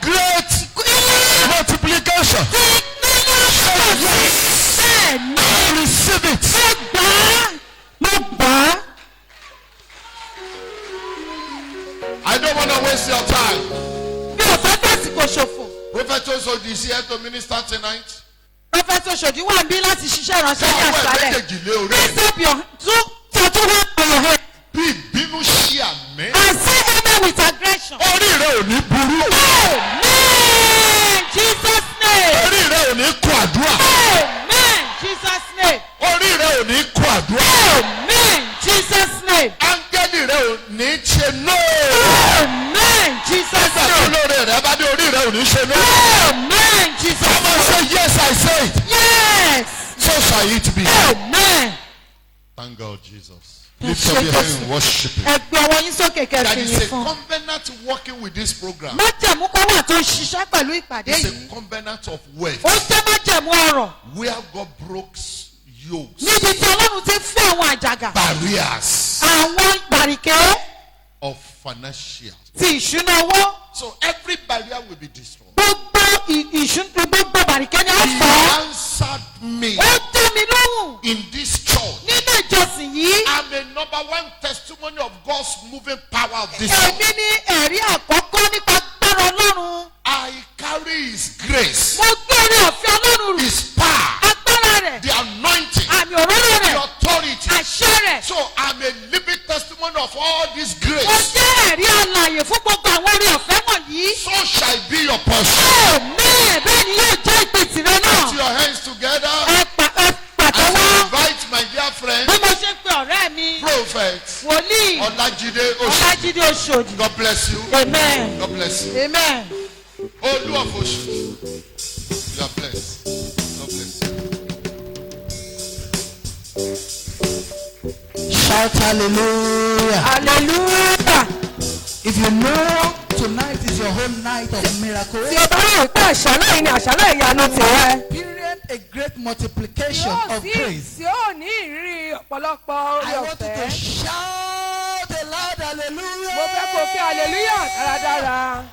great multiplication. bẹ́ẹ̀ni. Receive it. Mo gbà á. I don't want to waste your time. Mi ò fẹ́ fásitì ṣòfò. Prophet Osodi is here to minister tonight. Prọfẹ̀tì Oṣòdì wà ń bí láti ṣiṣẹ́ ìránṣẹ́ ní Ọwọ́ ẹ̀ àṣálẹ̀. méjèèjì lé orí. Raise up your tún wá ọ̀rọ̀ rẹ̀. Bí ìbínú ṣí àmì. And say amen with aggression. Orí rẹ̀ ò ní burú. Amen. Jesus name. Orí rẹ̀ ò ní kó àdúrà. Amen. Jesus name. Orí rẹ̀ ò ní kó àdúrà. Amen. Jesus name. Áńgẹ́lì rẹ̀ ò ní ṣe nóò. Amen. Jesus Nígbà tó name. lóore rẹ̀ bá dé orí rẹ̀ ò ní ṣe nóò. Amen. Jesus Someone name. say yes, I say it. Yes. So shall it be. Amen. Thank God, Jesus. Lift up your hand and worship Him. Ẹgbẹ́ ọwọ́ yín sókè That kẹfì is yín a fún. covenant working with this program. Májẹ̀mú kan wà tó ń ṣiṣẹ́ pẹ̀lú ìpàdé It's yìí. a covenant of wealth. Ó jẹ́ májẹ̀mú ọ̀rọ̀. Where God broke yokes, Níbi tí Ọlọ́run ti fún àwọn àjàgà. barriers Àwọn gbàrìkẹ́ of financial. ti ìṣúná owó. So every barrier will be destroyed. Gbogbo gbogbo gbàrìkẹ́ ni a He fọ́. answered me Ó dá mi lóhùn in this church. nínú ìjọsìn yìí. I'm a number one testimony of God's moving power of this church. Èmi ni ẹ̀rí àkọ́kọ́ nípa agbára Ọlọ́run. I carry His grace, Mo gbé orí ọ̀fẹ́ Ọlọ́run rù. His power, Agbára rẹ̀, the anointing, àmì òróró the rẹ̀, authority. àṣẹ rẹ̀. So I'm a living testimony of all this Mo grace. jẹ́ ẹ̀rí alààyè fún gbogbo àwọn orí ọ̀fẹ́ wọ̀nyí. So shall be your portion. Amen. Bẹ́ẹ̀ ni yóò jẹ́ ìpè tìrẹ náà. Put your hands together. Ẹ As pàtẹ́wọ́. I invite my dear friend, Bí mo ṣe ń pe ọ̀rẹ́ mi, Prophet wòlíì Olajide Oṣù. Ọlájídé Oṣòdì. God bless you. Amen. God bless you. Amen. Olu of Oṣù. You are blessed. God bless you. Shout hallelujah. Hallelujah. If you know tonight is your whole night of miracle, Tí o bá rò pé àṣálẹ́ yìí ni àṣálẹ́ ìyanu tìrẹ. experience a great multiplication Yóò of sí grace. tí ó ní ìrírí ọ̀pọ̀lọpọ̀ orí I want you to ọ̀fẹ́. shout a loud hallelujah. Mo fẹ́ kó kí hallelujah dáradára.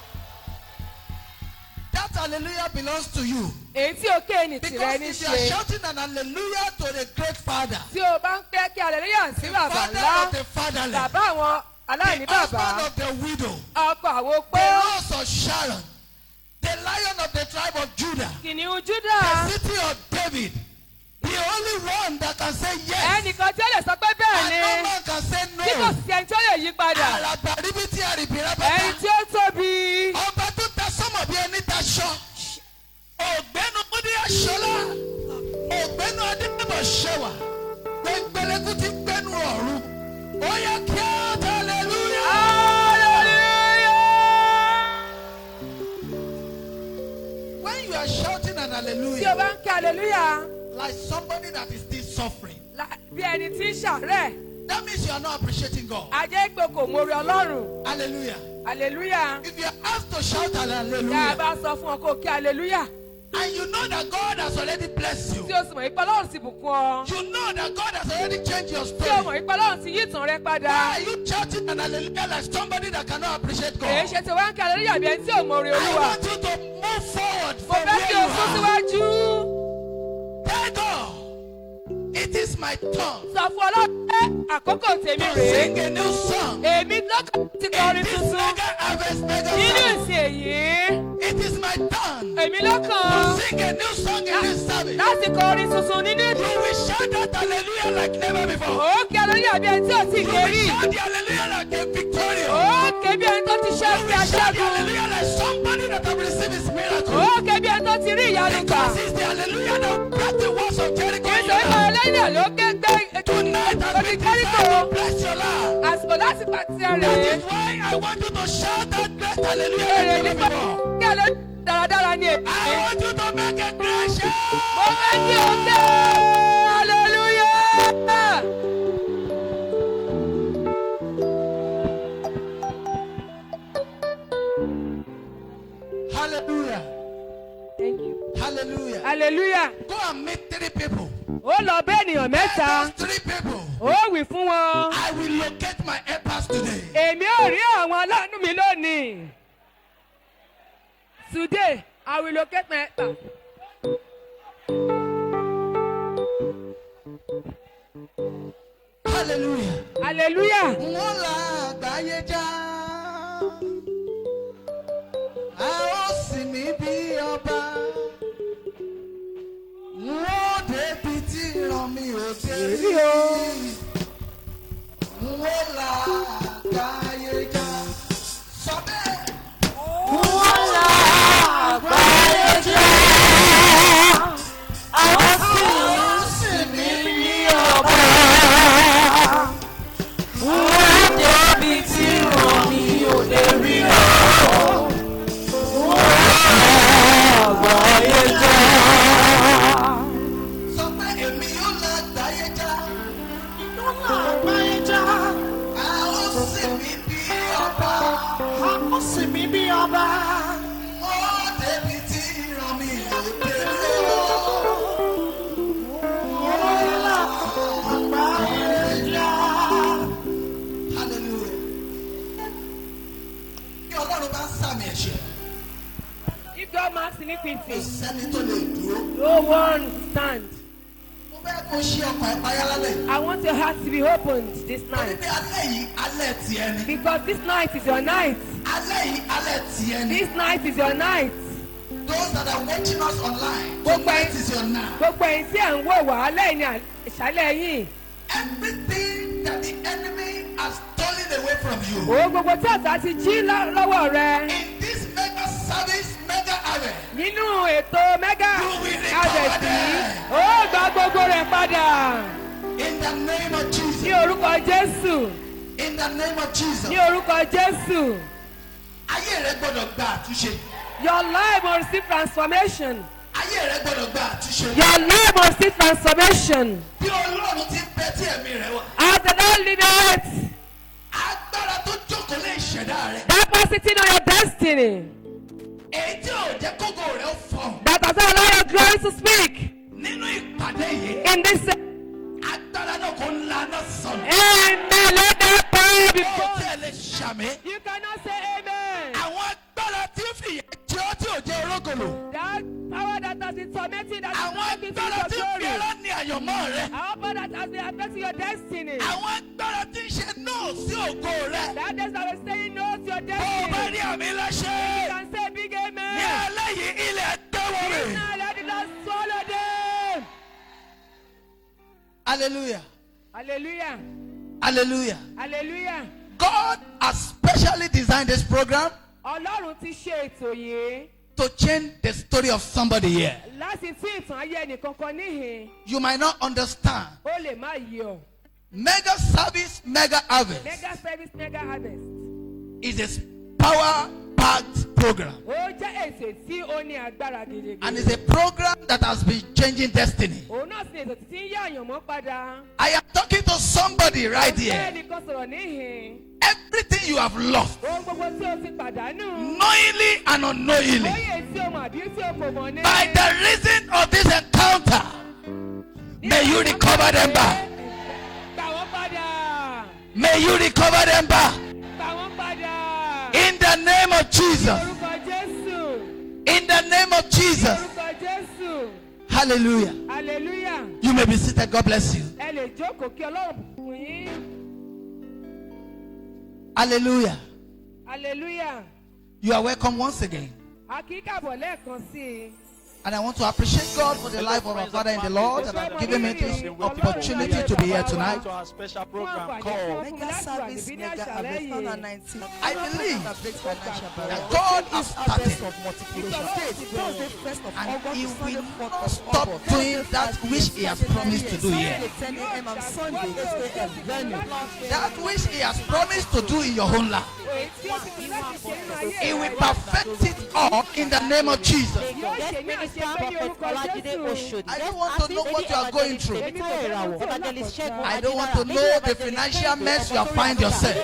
That hallelujah belongs to you. Èyí tí òkè ni tìrẹ Because ní if you are ṣe. shouting an hallelujah to the great father, Tí o bá ń pẹ́ kí hallelujah sí bàbá father ńlá, of the fatherless, bàbá àwọn aláìní the husband bàbá, of the widow, ọkọ àwọn the opó, rose of Sharon, the lion of the tribe of Judah, kìnìún Júdà, the city of David, the only one that can say yes, ẹnìkan tí ó lè sọ pé bẹ́ẹ̀ and no ni, man can say tí kò no. sí ẹni tí ó lè yí padà. Àràbàrìbìtì Ẹni àrìbìràbàtà. tí ó tóbi, Ọba tó ta sọ́mọ̀ bí ẹni ta ṣọ. Ògbẹ́nu Múdí Aṣọlá. Ògbẹ́nu Adébọ̀ Ṣẹwà. Gbẹ̀ngbẹ̀lẹ́kù ti gbẹ́nu ọ̀run. Ó yẹ kí á hallelujah. hallelujah. When you are shouting an Tí o hallelujah, bá ń kí hallelujah, like somebody that is still suffering, bí ẹni tí ń ṣàárẹ̀, that means you are not appreciating God. ajẹ́ pé kò mórí Ọlọ́run. Hallelujah. Hallelujah. If you are asked to shout an Tí a hallelujah, bá sọ fún ọ kó kí hallelujah, And you know that God has already blessed you. Tí o sì mọ̀ ìpè Ọlọ́run ti bùkún ọ. You know that God has already changed your Tí o story. mọ̀ ìpè Ọlọ́run ti yí ìtàn rẹ padà. Why are you shouting an hallelujah like somebody that cannot appreciate God? Èyí ṣe ti wá ń kí aleluya bí ẹni tí ò mọ orin I Olúwa. want you to move forward Mo from fẹ́ where kí you o sún are. síwájú. Tell God, it is my turn Sọ fún Ọlọ́run pé àkókò tèmi to rèé. sing a new song. Èmi lọ́kàn ti In kọrin this tuntun. mega harvest, mega Nínú service, ìsìn èyí, it is my turn èmi to lọ́kàn sing a new song in this service. láti kọrin tuntun nínú You ìsìn. will shout that hallelujah like never before. Ó kí aleluya bí ẹni tí ò tí ì You kérí. will shout the hallelujah like a victorious. Ó ké bí ẹni tó ti ṣe You fi will shout the aṣẹ́gun. hallelujah like somebody that have received his miracle. Ó ké bí ẹni tó ti rí ìyanu gbà. Because it's the hallelujah that brought the walls of Jericho. Kì í ṣe ìmọ̀ ẹlẹ́yìn ló ké gbé Tonight has odi been Jẹ́ríkò. designed to bless your life. Àsìkò láti pàtí That rèé. is why I want you to shout that great hallelujah Èrè like nípa never before. kí aleluya dáradára ní èmi. I want you to make a great shout. Mo fẹ́ kí o ké aleluya. Hallelujah. Thank you. Hallelujah. Hallelujah. Go and meet 3 people. Ó lọ bá ènìyàn mẹ́ta. Those 3 people. Ó wí fún wọn. I will locate my helpers today. Èmi ò rí àwọn aláàánú mi lónìí. Today, I will locate my helper. Hallelujah. Hallelujah. Wọ́n la àgbáyé já. A ó sì mí bí ọba. Wọ́n débi tí ìran mi ò dé rí. Wọ́n la àgbáyé já. Sọ bẹ́ẹ̀. Wọ́n la àgbáyé já. Àwọn sì mí bí ọba. Wọ́n débi tí ràn mí ò lè rí ọ. Wọ́n la àgbáyé já. Sọ pé èmi yóò la àgbáyé já. Wọ́n la àgbáyé já. A ó sì mí bí ọba. Àwọn sì mí bí ọba. Wọ́n débi tí ìran mi ò dé rí. Wọ́n la àgbáyé já. Hallelujah. Bí Ọlọ́run bá sàmì ẹ̀ṣẹ̀, If God marks kò iniquity, sẹ́ni tó lè dúró. no one stand. Mo fẹ́ kó ṣí ọkàn ẹ̀ payá lálẹ́. I want your heart to be opened this Torí night. pé alẹ́ yìí alẹ́ tiẹ̀ ni. Because this night is your night. Alẹ́ yìí alẹ́ tiẹ̀ ni. This night is your night. Those that are watching us online, Gbogbo tonight ẹ̀- is your night. Gbogbo ẹ̀yin tí à ń wò wá lẹ́yìn ní ìṣálẹ̀ yìí. Everything that the enemy has stolen away from you. Òun gbogbo tí ọ̀tá ti jí lọ́wọ́ rẹ. In this mega service, mega harvest, Nínú ètò mega You will recover harvest them. yìí, ó gba gbogbo rẹ̀ padà. in the name of Ní Jesus, orúkọ Jésù. in the name of Jesus, Ní orúkọ Jésù. ayé rẹ gbọ́dọ̀ gba àtúnṣe. Your life will receive transformation. Ayé rẹ gbọ́dọ̀ gba àtúnṣe. Your life will receive transformation. Bí Ọlọ́run ti bẹ tí ẹ̀mí rẹ wà. As the Lord liveth, Agbára tó jókòó lé ìṣẹ̀dá rẹ. that was sitting on your destiny. Èyí tí ò jẹ́ kókó rẹ ó fọ̀. That has allowed your glory to speak. Nínú ìpàdé yìí, In this agbára náà kò ń lana sọ̀rọ̀. amen, let that power be Ó born. tí ẹ lè ṣàmì. You cannot say amen. Àwọn agbára tí ó fìyà jẹ ọ́ tí ò jẹ́ orógòlò. That power that has been tormenting, that is Àwọn not giving agbára your tí ń glory. fi ọlọ́ ní àyànmọ́ rẹ. Our power that has been affecting your destiny. Àwọn agbára tí ń ṣe náà sí ògo rẹ. That is that is saying no to your Bó o bá destiny. ní àmì You láṣẹ. can say big Ní amen. alẹ́ yìí ilẹ̀ dẹ́wọ̀ rẹ̀. Now let it not swallow them. Hallelujah. Hallelujah. Hallelujah. Hallelujah. God has specially designed this program Ọlọ́run ti ṣe ètò yìí to change the story of somebody here. láti tí ìtàn ayé ẹnìkankan níhìn. You might not understand. Ó lè má yí ọ. Mega service, mega harvest Mega service, mega harvest. is a power-packed program. ó jẹ́ ètò tí ó ní agbára gidigidi. And it's a program that has been changing destiny. òun náà sì ni ètò tí ń yí àyànmọ́ padà. I am talking to somebody right here. bẹ́ẹ̀ nìkan sọ̀rọ̀ níhìn. Everything you have lost, ohun gbogbo tí o ti pàdánù. knowingly and unknowingly, bóyá tí o mọ̀ àbí tí o kò mọ̀ ní. by the reason of this encounter, may you recover them back. gbà wọ́n padà. May you recover them back. gbà wọ́n padà. In the name of Jesus. orúkọ Jésù. In the name of Jesus. orúkọ Jésù. Hallelujah. hallelujah. You may be seated. God bless you. ẹ lè jókòó kí Ọlọ́run bùkún yín. Hallelujah. hallelujah. You are welcome once again. a kì í kàbọ̀ lẹ́ẹ̀kan sí i. And I want to appreciate God for the life of our Father in the Lord that has given me this opportunity to be here tonight. To our special program called Mega service, mega harvest on 19. I believe that breaks financial barrier. that God has started of multiplication. Thursday, 1st of and August He to Sunday, will 4th not of stop August. doing that which He has promised to do here. Saturday, 10 a.m. and Sunday, 8 a.m. venue. That which He has promised to do in your own life, èyí tí ó ti fi láti ṣe nínú ayé He rẹ. will perfect it all in the name of Jesus. yóò ṣe ní àṣepé ní orúkọ Jésù. I don't want to know what you are going through. èmi kò fẹ́ mọ̀ tí ò náà kọjá. I don't want to know the financial mess you have find yourself.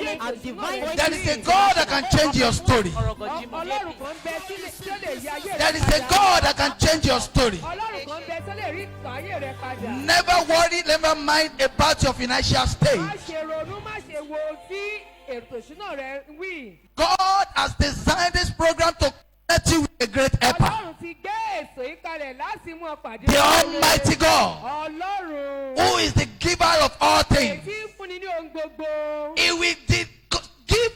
There is a God that can change your story. Ọlọ́run kan bẹ tí ó lè yí ayé rẹ There is a padà. God that can change your story. Ọlọ́run kan bẹ tí ó lè rí ìtàn ayé rẹ padà. Never worry, never mind about your financial state. má ṣe ronú má ṣe wo tí ètò ìṣúná rẹ wí. God has designed this program to connect you with a great helper, Ọlọ́run ti gbé èso yìí kalẹ̀ láti mú ọ pàdé. the Almighty God, Ọlọ́run. who is the giver of all things. èyí ń fúnni ní ohun gbogbo. He will give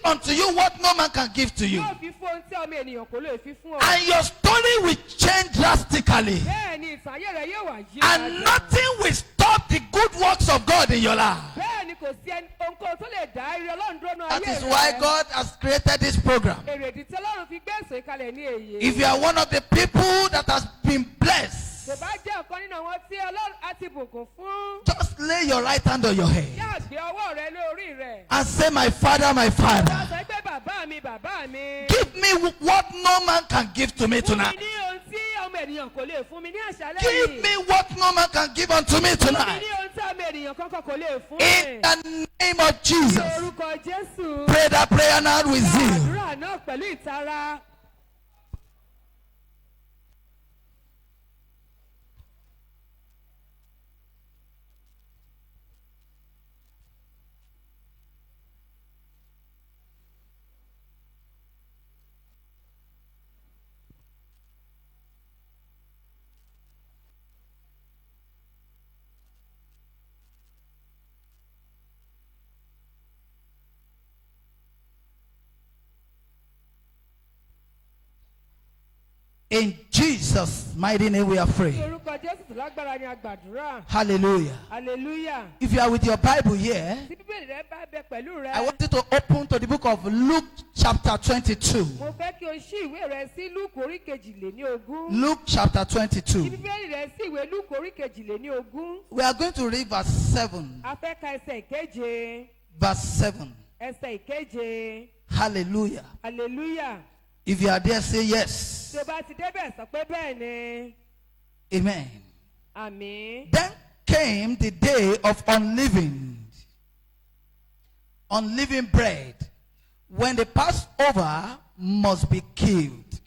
unto you what no man can give to you. yóò fi fún ohun tí ọmọ ènìyàn kò lè fi fún ọ. And your story will change drastically. bẹ́ẹ̀ ni ìtàn ayé rẹ yóò wá yí And nothing will stop the good works of God in your life. bẹ́ẹ̀ ni kò sí ohunkóhun tó lè dá ire Ọlọ́run dúró nínú That ayé is rẹ. why God has created this program. èrèdí tí Ọlọ́run fi gbé èso ìkalẹ̀ ní èyí. If you are one of the people that has been blessed, kò bá jẹ́ ọ̀kan nínú àwọn tí Ọlọ́run á ti bùkún fún. just lay your right hand on your head yá gbé ọwọ́ rẹ lórí rẹ̀. and say, my Father, my Father, wá sọ pé bàbá mi bàbá mi. give me what no man can give to me fún mi tonight. ní ohun tí ọmọ ènìyàn kò lè fún mi ní àṣálẹ́ Give yìí. me what no man can give unto me fún mi tonight. ní ohun tí ọmọ ènìyàn kankan kò lè fún In mi. the name of ní Jesus. orúkọ Jésù. Pray that prayer now with zeal. àdúrà náà pẹ̀lú ìtara. In Jesus' mighty name we are ní free. orúkọ Jésù tó lágbára ni a gbàdúrà. Hallelujah. hallelujah. If you are with your Bible here, tí bíbélì rẹ bá bẹ pẹ̀lú rẹ. I want you to open to the book of Luke chapter 22. mo fẹ́ kí o ṣí ìwé rẹ sí Lúùkù orí kejìléníogún. Luke chapter ṣí 22. bíbélì rẹ sí ìwé Lúùkù orí kejìléníogún. We are going to read verse 7. a fẹ́ ka ẹsẹ̀ ìkeje. Verse 7. ẹsẹ̀ ìkeje. Hallelujah. hallelujah. If you are there, say yes. tí o bá ti débẹ̀ sọ pé bẹ́ẹ̀ ni. Amen. àmín. Then came the day of unleavened bread, when the Passover must be killed.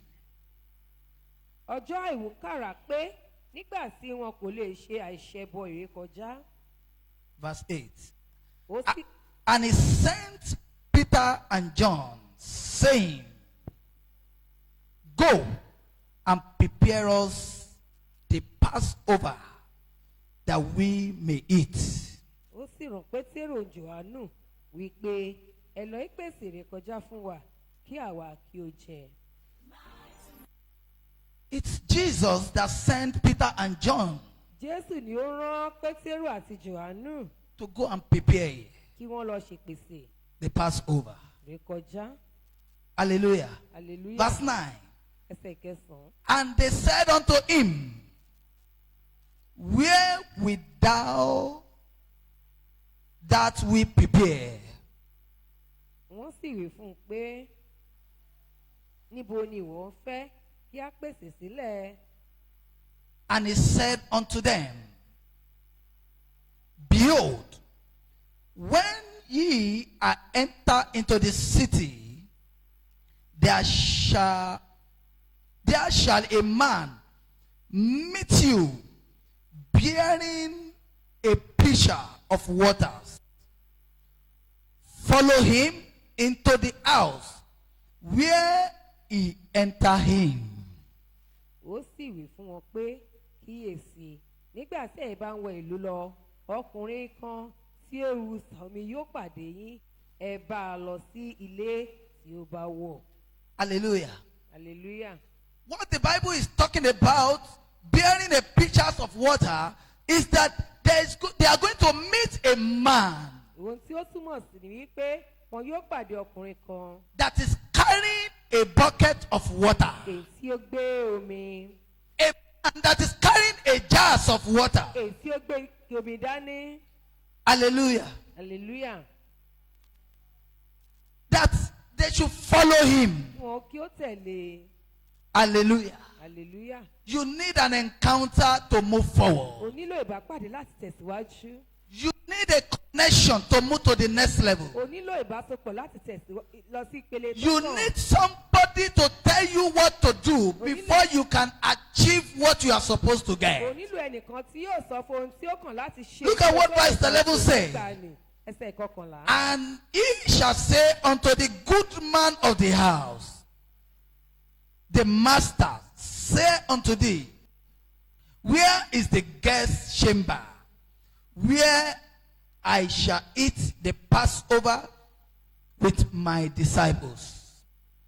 ọjọ́ àìwúkàrà pé nígbà tí wọn kò lè ṣe àìṣẹbọ ìrékọjá. Verse 8. ó sì And he sent Peter and John, saying, Go and prepare us the Passover, that we may eat. ó sì rán Pétérù Jòhánù wípé ẹ lọ ìpèsè ìrékọjá fún wa kí àwa kí ó jẹ. It's Jesus that sent Peter and John Jésù ni ó rán Pétérù àti Jòhánù to go and prepare kí wọ́n lọ ṣèpèsè the Passover. ìrékọjá. Hallelujah. hallelujah. Verse 9. ẹsẹ̀ kẹsàn-án. And they said unto him, Where wilt thou that we prepare? wọ́n sì wí fún un pé níbo ni ìwọ ń fẹ́ kí a pèsè sílẹ̀? And he said unto them, Behold, when ye are entered into the city, there shall a man meet you bearing a pitcher of waters. Follow him into the house where he enter him. Ó sì wí fún wọn pé kíyèsí nígbà tí ẹ bá ń wọ ìlú lọ ọkùnrin kan tí ewu sànmi yóò pàdé yín ẹ bá a lọ sí ilé tí ó bá wọ̀. Hallelujah. Hallelujah. What the Bible is talking about, bearing a pitcher of water, is that they are going to meet a man Ohun tí ó túmọ̀ sí ni wípé wọn yóò pàdé ọkùnrin kan that is carrying a bucket of water. èyí tí ó gbé omi A man that is carrying a jars of water. èyí tí ó gbé omi dání. Hallelujah. Hallelujah. That they should follow him. Wọn kí ó tẹ̀lé. Hallelujah. Hallelujah. You need an encounter to move O forward. nílò ìbápàdé láti tẹ̀síwájú. You need a connection to move to the next level. O nílò ìbásopọ̀ láti tẹ̀síwájú lọ sí ìpele tó You kàn. need somebody to tell you what to do before you can achieve what you are supposed to O get. nílò ẹnìkan tí yóò sọ fún ohun tí ó kàn láti ṣe. Look at what verse 11 says. Ẹsẹ̀ ìkọkànlá. And he shall say unto the good man of the house, the master say unto thee, where is the guest chamber, where I shall eat the Passover with my disciples?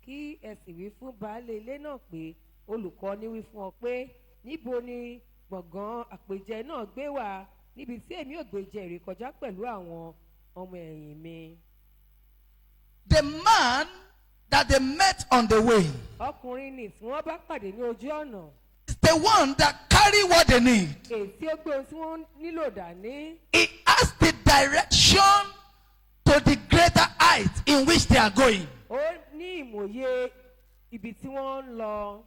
Kí ẹ sì wí fún baálé ilé náà pé olùkọ́ni wí fún ọ pé níbo ni gbọ̀ngàn àpèjẹ náà gbé wà níbi tí èmi ò gbé jẹ ìrékọjá pẹ̀lú àwọn ọmọ ẹ̀yìn mi. The man that they met on the way Ọkùnrin ni tí wọ́n bá pàdé ní ojú ọ̀nà. is the one that carry what they need. Èyí tí ó gbé ohun tí wọ́n nílò dání. He has the direction to the greater height in which they are going. Ó ní ìmòye ibi tí wọ́n ń lọ.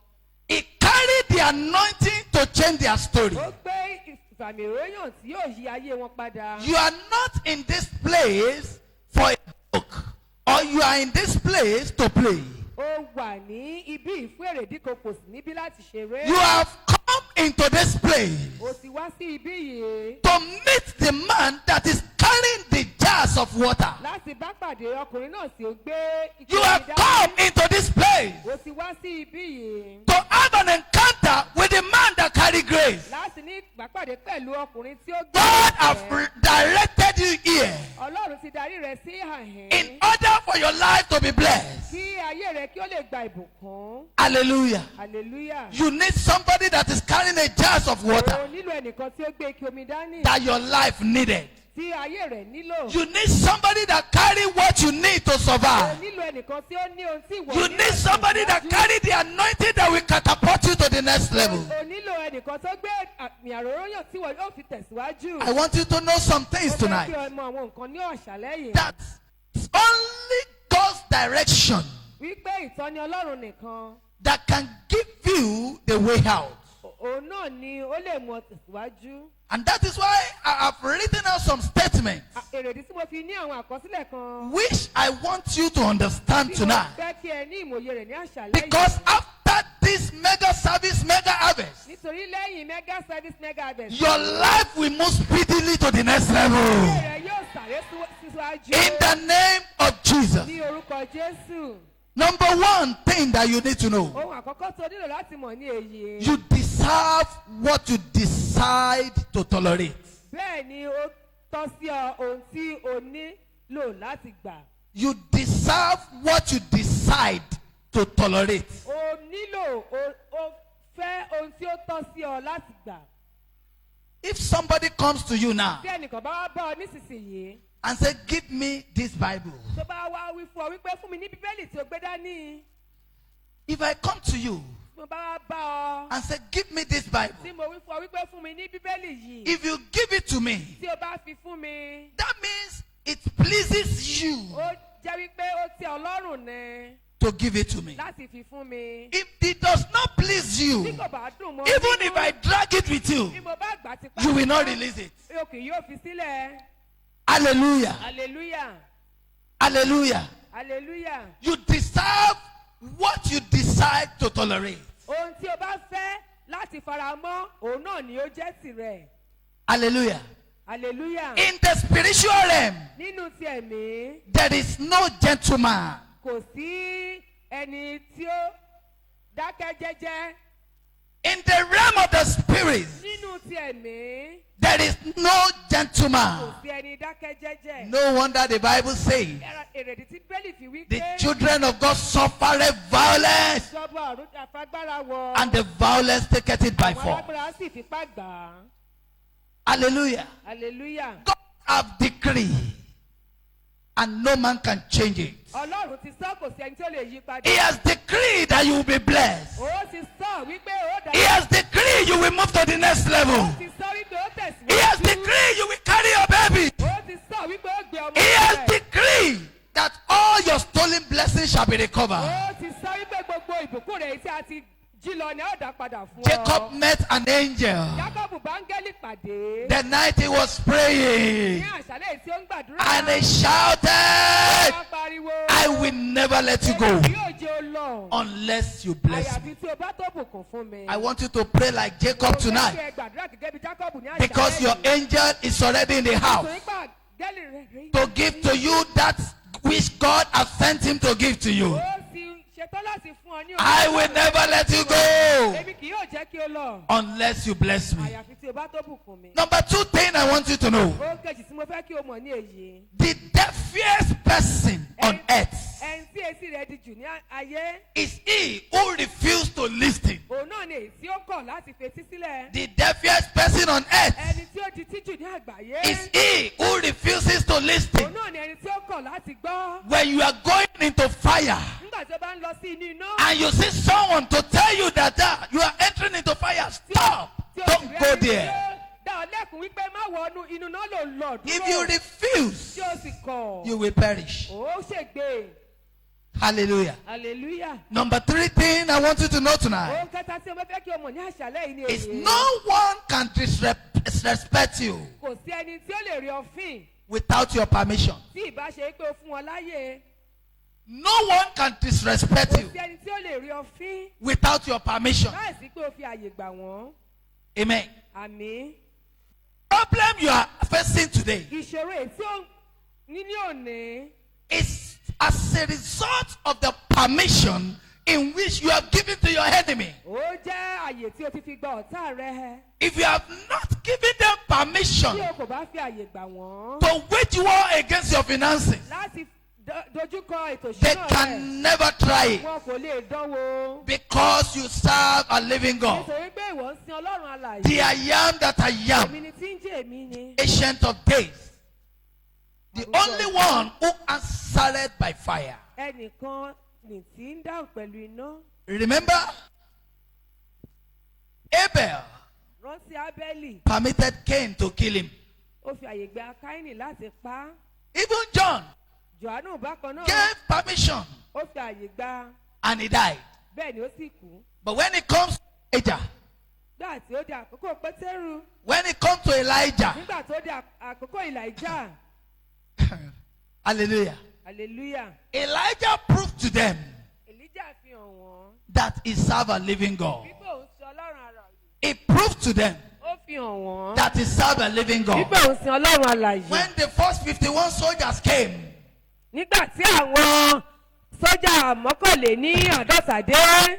He carried the anointing to change their story. Ó gbé ìfàmì ìròyìn tí yóò yí ayé wọn padà. You are not in this place for a joke, or you are in this place to play. Ó wà ní ibi ìfúrèrèdí kan kò sí níbí láti ṣeré. You have come into this place Ó sì wá sí ibí yìí. to meet the man that is carrying the jars of water. Láti bá pàdé ọkùnrin náà tí ó gbé You have come into this place Ó sì wá sí ibí yìí. to have an encounter with the man that carry grace. Láti ní ìbápàdé pẹ̀lú ọkùnrin tí ó gbé God ìfẹ́. have directed you here Ọlọ́run ti darí rẹ̀ sí àhín. in order for your life to be blessed. Kí ayé rẹ̀ kí ó lè gba ìbùkún. Hallelujah. Hallelujah. You need somebody that is carrying a jars of O water nílò ẹnìkan tí ó gbé ike omi dání. that your life needed. Tí ayé rẹ̀ nílò. You need somebody that carry what you need to O survive. nílò ẹnìkan tí ó ní ohun tí ìwọ You ní need láti somebody that tẹ̀síwájú. carry the anointing that will catapult you to the next level. O nílò ẹnìkan tó gbé àmì àròyàn tí wọ́n yóò fi tẹ̀síwájú. I want you to know some things Mo fẹ́ kí tonight. o mọ àwọn nǹkan ní ọ̀ṣálẹ́ yìí. That only God's direction Wípé ìtọ́ni Ọlọ́run nìkan. that can give you the way out. Òun náà ni ó lè mú ọ tẹ̀síwájú. And that is why I have written out some statements Èrèdí tí mo fi ní àwọn àkọsílẹ̀ kan. which I want you to understand Tí mo tonight. fẹ́ kí ẹ ní ìmòye rẹ̀ ní àṣálẹ́ Because yìí. after this mega service, mega harvest, Nítorí lẹ́yìn mega service mega harvest. your life will move speedily to the next level. Ayé rẹ̀ yóò sáré síwájú. In the name of Jesus. Ní orúkọ Jésù. Number one thing that you need to know. Ohun àkọ́kọ́ tó nílò láti mọ̀ ní èyí. You deserve what you decide to tolerate. Bẹ́ẹ̀ ni ó tọ́ sí ọ ohun tí o nílò láti gbà. You deserve what you decide to tolerate. O nílò o fẹ́ ohun tí ó tọ́ sí ọ láti gbà. If somebody comes to you now Bí ẹnìkan bá wá bá ọ nísinsìnyí. and say, give me this Bible. Tó bá wá wí fún ọ wípé fún mi ní bíbélì tí o gbé dání. If I come to you Tí mo bá wá bá ọ. and say, give me this Bible. Tí mo wí fún ọ wípé fún mi ní bíbélì yìí. If you give it to me, Tí o bá fi fún mi. that means it pleases you Ó jẹ́ wípé ó tẹ́ Ọlọ́run ní. to give it to me. láti fi fún mi. If it does not please you, Tí kò bá dùn mọ́ even nínú, if I drag it with you, bí mo bá gbà tipá, you will not release it. o kì yóò fi sílẹ̀. Hallelujah. Hallelujah. Hallelujah. Hallelujah. You deserve what you decide to tolerate. Ohun tí o bá fẹ́ láti fara mọ́, òun náà ni ó jẹ́ tirẹ̀. Hallelujah. Hallelujah. In the spiritual realm, Nínú ti ẹ̀mí, there is no gentleman. kò sí ẹni tí ó dákẹ́ jẹ́jẹ́. In the realm of the spirit, Nínú ti ẹ̀mí, there is no kò gentleman. sí ẹni dákẹ́ jẹ́jẹ́. No wonder the Bible says Èrèdí tí Bẹ́lí fi wí the pé children of God suffer violence, ìjọba ọ̀run àfagbára wọ. and the violence taketh it by Àwọn force. alágbára sì fipá gbà á. Hallelujah. Hallelujah. God have decreed, and no man can change it. Ọlọ́run ti sọ kò sí ẹni tí ó lè yí padà. He has decreed that you will be blessed. Ó ti sọ wípé ó dá. He has decreed you will move to the next level. Ó ti sọ wípé ó tẹ̀síwájú. He has decreed you will carry your baby. Ó ti sọ wípé ó gbé ọmọ He has rẹ̀. decreed that all your stolen blessings shall be recovered. Ó ti sọ wípé gbogbo ìbùkún rẹ̀ tí a ti jí lọ ni ó dá padà fún ọ. Jacob met an angel Jákọ́bù báńgẹ́lì pàdé. the night he was praying, Ní àṣálẹ̀ tí ó ń gbàdúrà. and he shouted, Wọ́n pariwo. I will never let you go Èmi yóò jẹ́ ó lọ. unless you bless me. Àyàfi tí o bá tó bùkún fún mi. I want you to pray like Jacob Mo fẹ́ kí tonight, ẹ gbàdúrà gẹ́gẹ́ bí Jákọ́bù ní àṣálẹ̀ because your yìí. angel is already in the house Nítorí pé àgẹ́lì rẹ̀ rí. to give to you that which God has sent him to give to you. Ó sì ṣetán láti fún ọ ní I will never let you go Èmi kì yóò jẹ́ kí o lọ. unless you bless me. Àyàfi tí o bá tó bùkún mi. Number 2 thing I want you to know, Ó kejì tí mo fẹ́ kí o mọ̀ ní èyí. the deafest person on earth Ẹni tí etí rẹ̀ di jù ní ayé. is he who refused to listen. Òun náà ni èyí tí ó kọ̀ láti fetí sílẹ̀. The deafest person on earth Ẹni tí ó di tíjù ní àgbáyé. is he who refuses to Òun listen. náà ni ẹni tí ó kọ̀ láti gbọ́. When you are going into fire Nígbà tí o bá ń lọ sí inú iná. and you see someone to tell you that you are entering into fire, stop. Tí o sì Don't rí go ẹni tí there. ó dá ọ lẹ́kùn wípé má wọnú inú náà lò lọ dúró. If you refuse, Tí o sì kọ̀. you will perish. Ó ṣègbè. Hallelujah. Hallelujah. Number 3 thing I want you to know tonight Ohun kẹta tí o bá fẹ́ kí o mọ̀ ní àṣálẹ̀ yìí ni is èyí. no one can disrespect you Kò sí ẹni tí ó lè rí ọ fín without your permission. tí ìbá ṣe pé o fún wọn láyè. No one can disrespect Kò you sí ẹni tí ó lè rí ọ fín without your permission. láìsí pé o fi àyè gbà wọ́n. Amen. Àmín. Problem you are facing today Ìṣòro èyí tí ó ní ní òní is as a result of the permission in which you have given to your enemy. ó jẹ́ àyè tí o ti fi gba ọ̀tá rẹ. If you have not given them permission Tí o kò bá fi àyè gbà wọ́n to wage war against your finances, láti dojúkọ ètò they ìṣúná rẹ, can never try it wọn kò lè dánwò. because you serve a living God. Nítorí pé ìwọ ń sin Ọlọ́run alààyè. The I am that I Èmi am, ni tí ń jẹ́ èmi ni. ancient of days, the only one who answered by fire. Ẹnìkan ní tí ń dáhùn pẹ̀lú iná. Remember, Abel Rántí Ábẹ́lì, permitted Cain to kill him. ó fi àyè gba Káínì láti pa á. Even John Jòhánù bákan náà, gave permission ó fi àyè gba, and he died. bẹ́ẹ̀ ni ó sì kú. But when it comes to Elijah, Nígbà tí ó di àkókò Pétérù, when it comes to Elijah, nígbà tó di àkókò Èlíjà, hallelujah, hallelujah, Elijah proved to them Èlíjà fi hàn wọ́n that he served a living God. wípé òun sin Ọlọ́run alààyè. He proved to them Ó fi hàn wọ́n that he served a living God. wípé òun sin Ọlọ́run alààyè. When the first 51 soldiers came, Nígbà tí àwọn sójà mọ́kànléní àádọ́ta dé,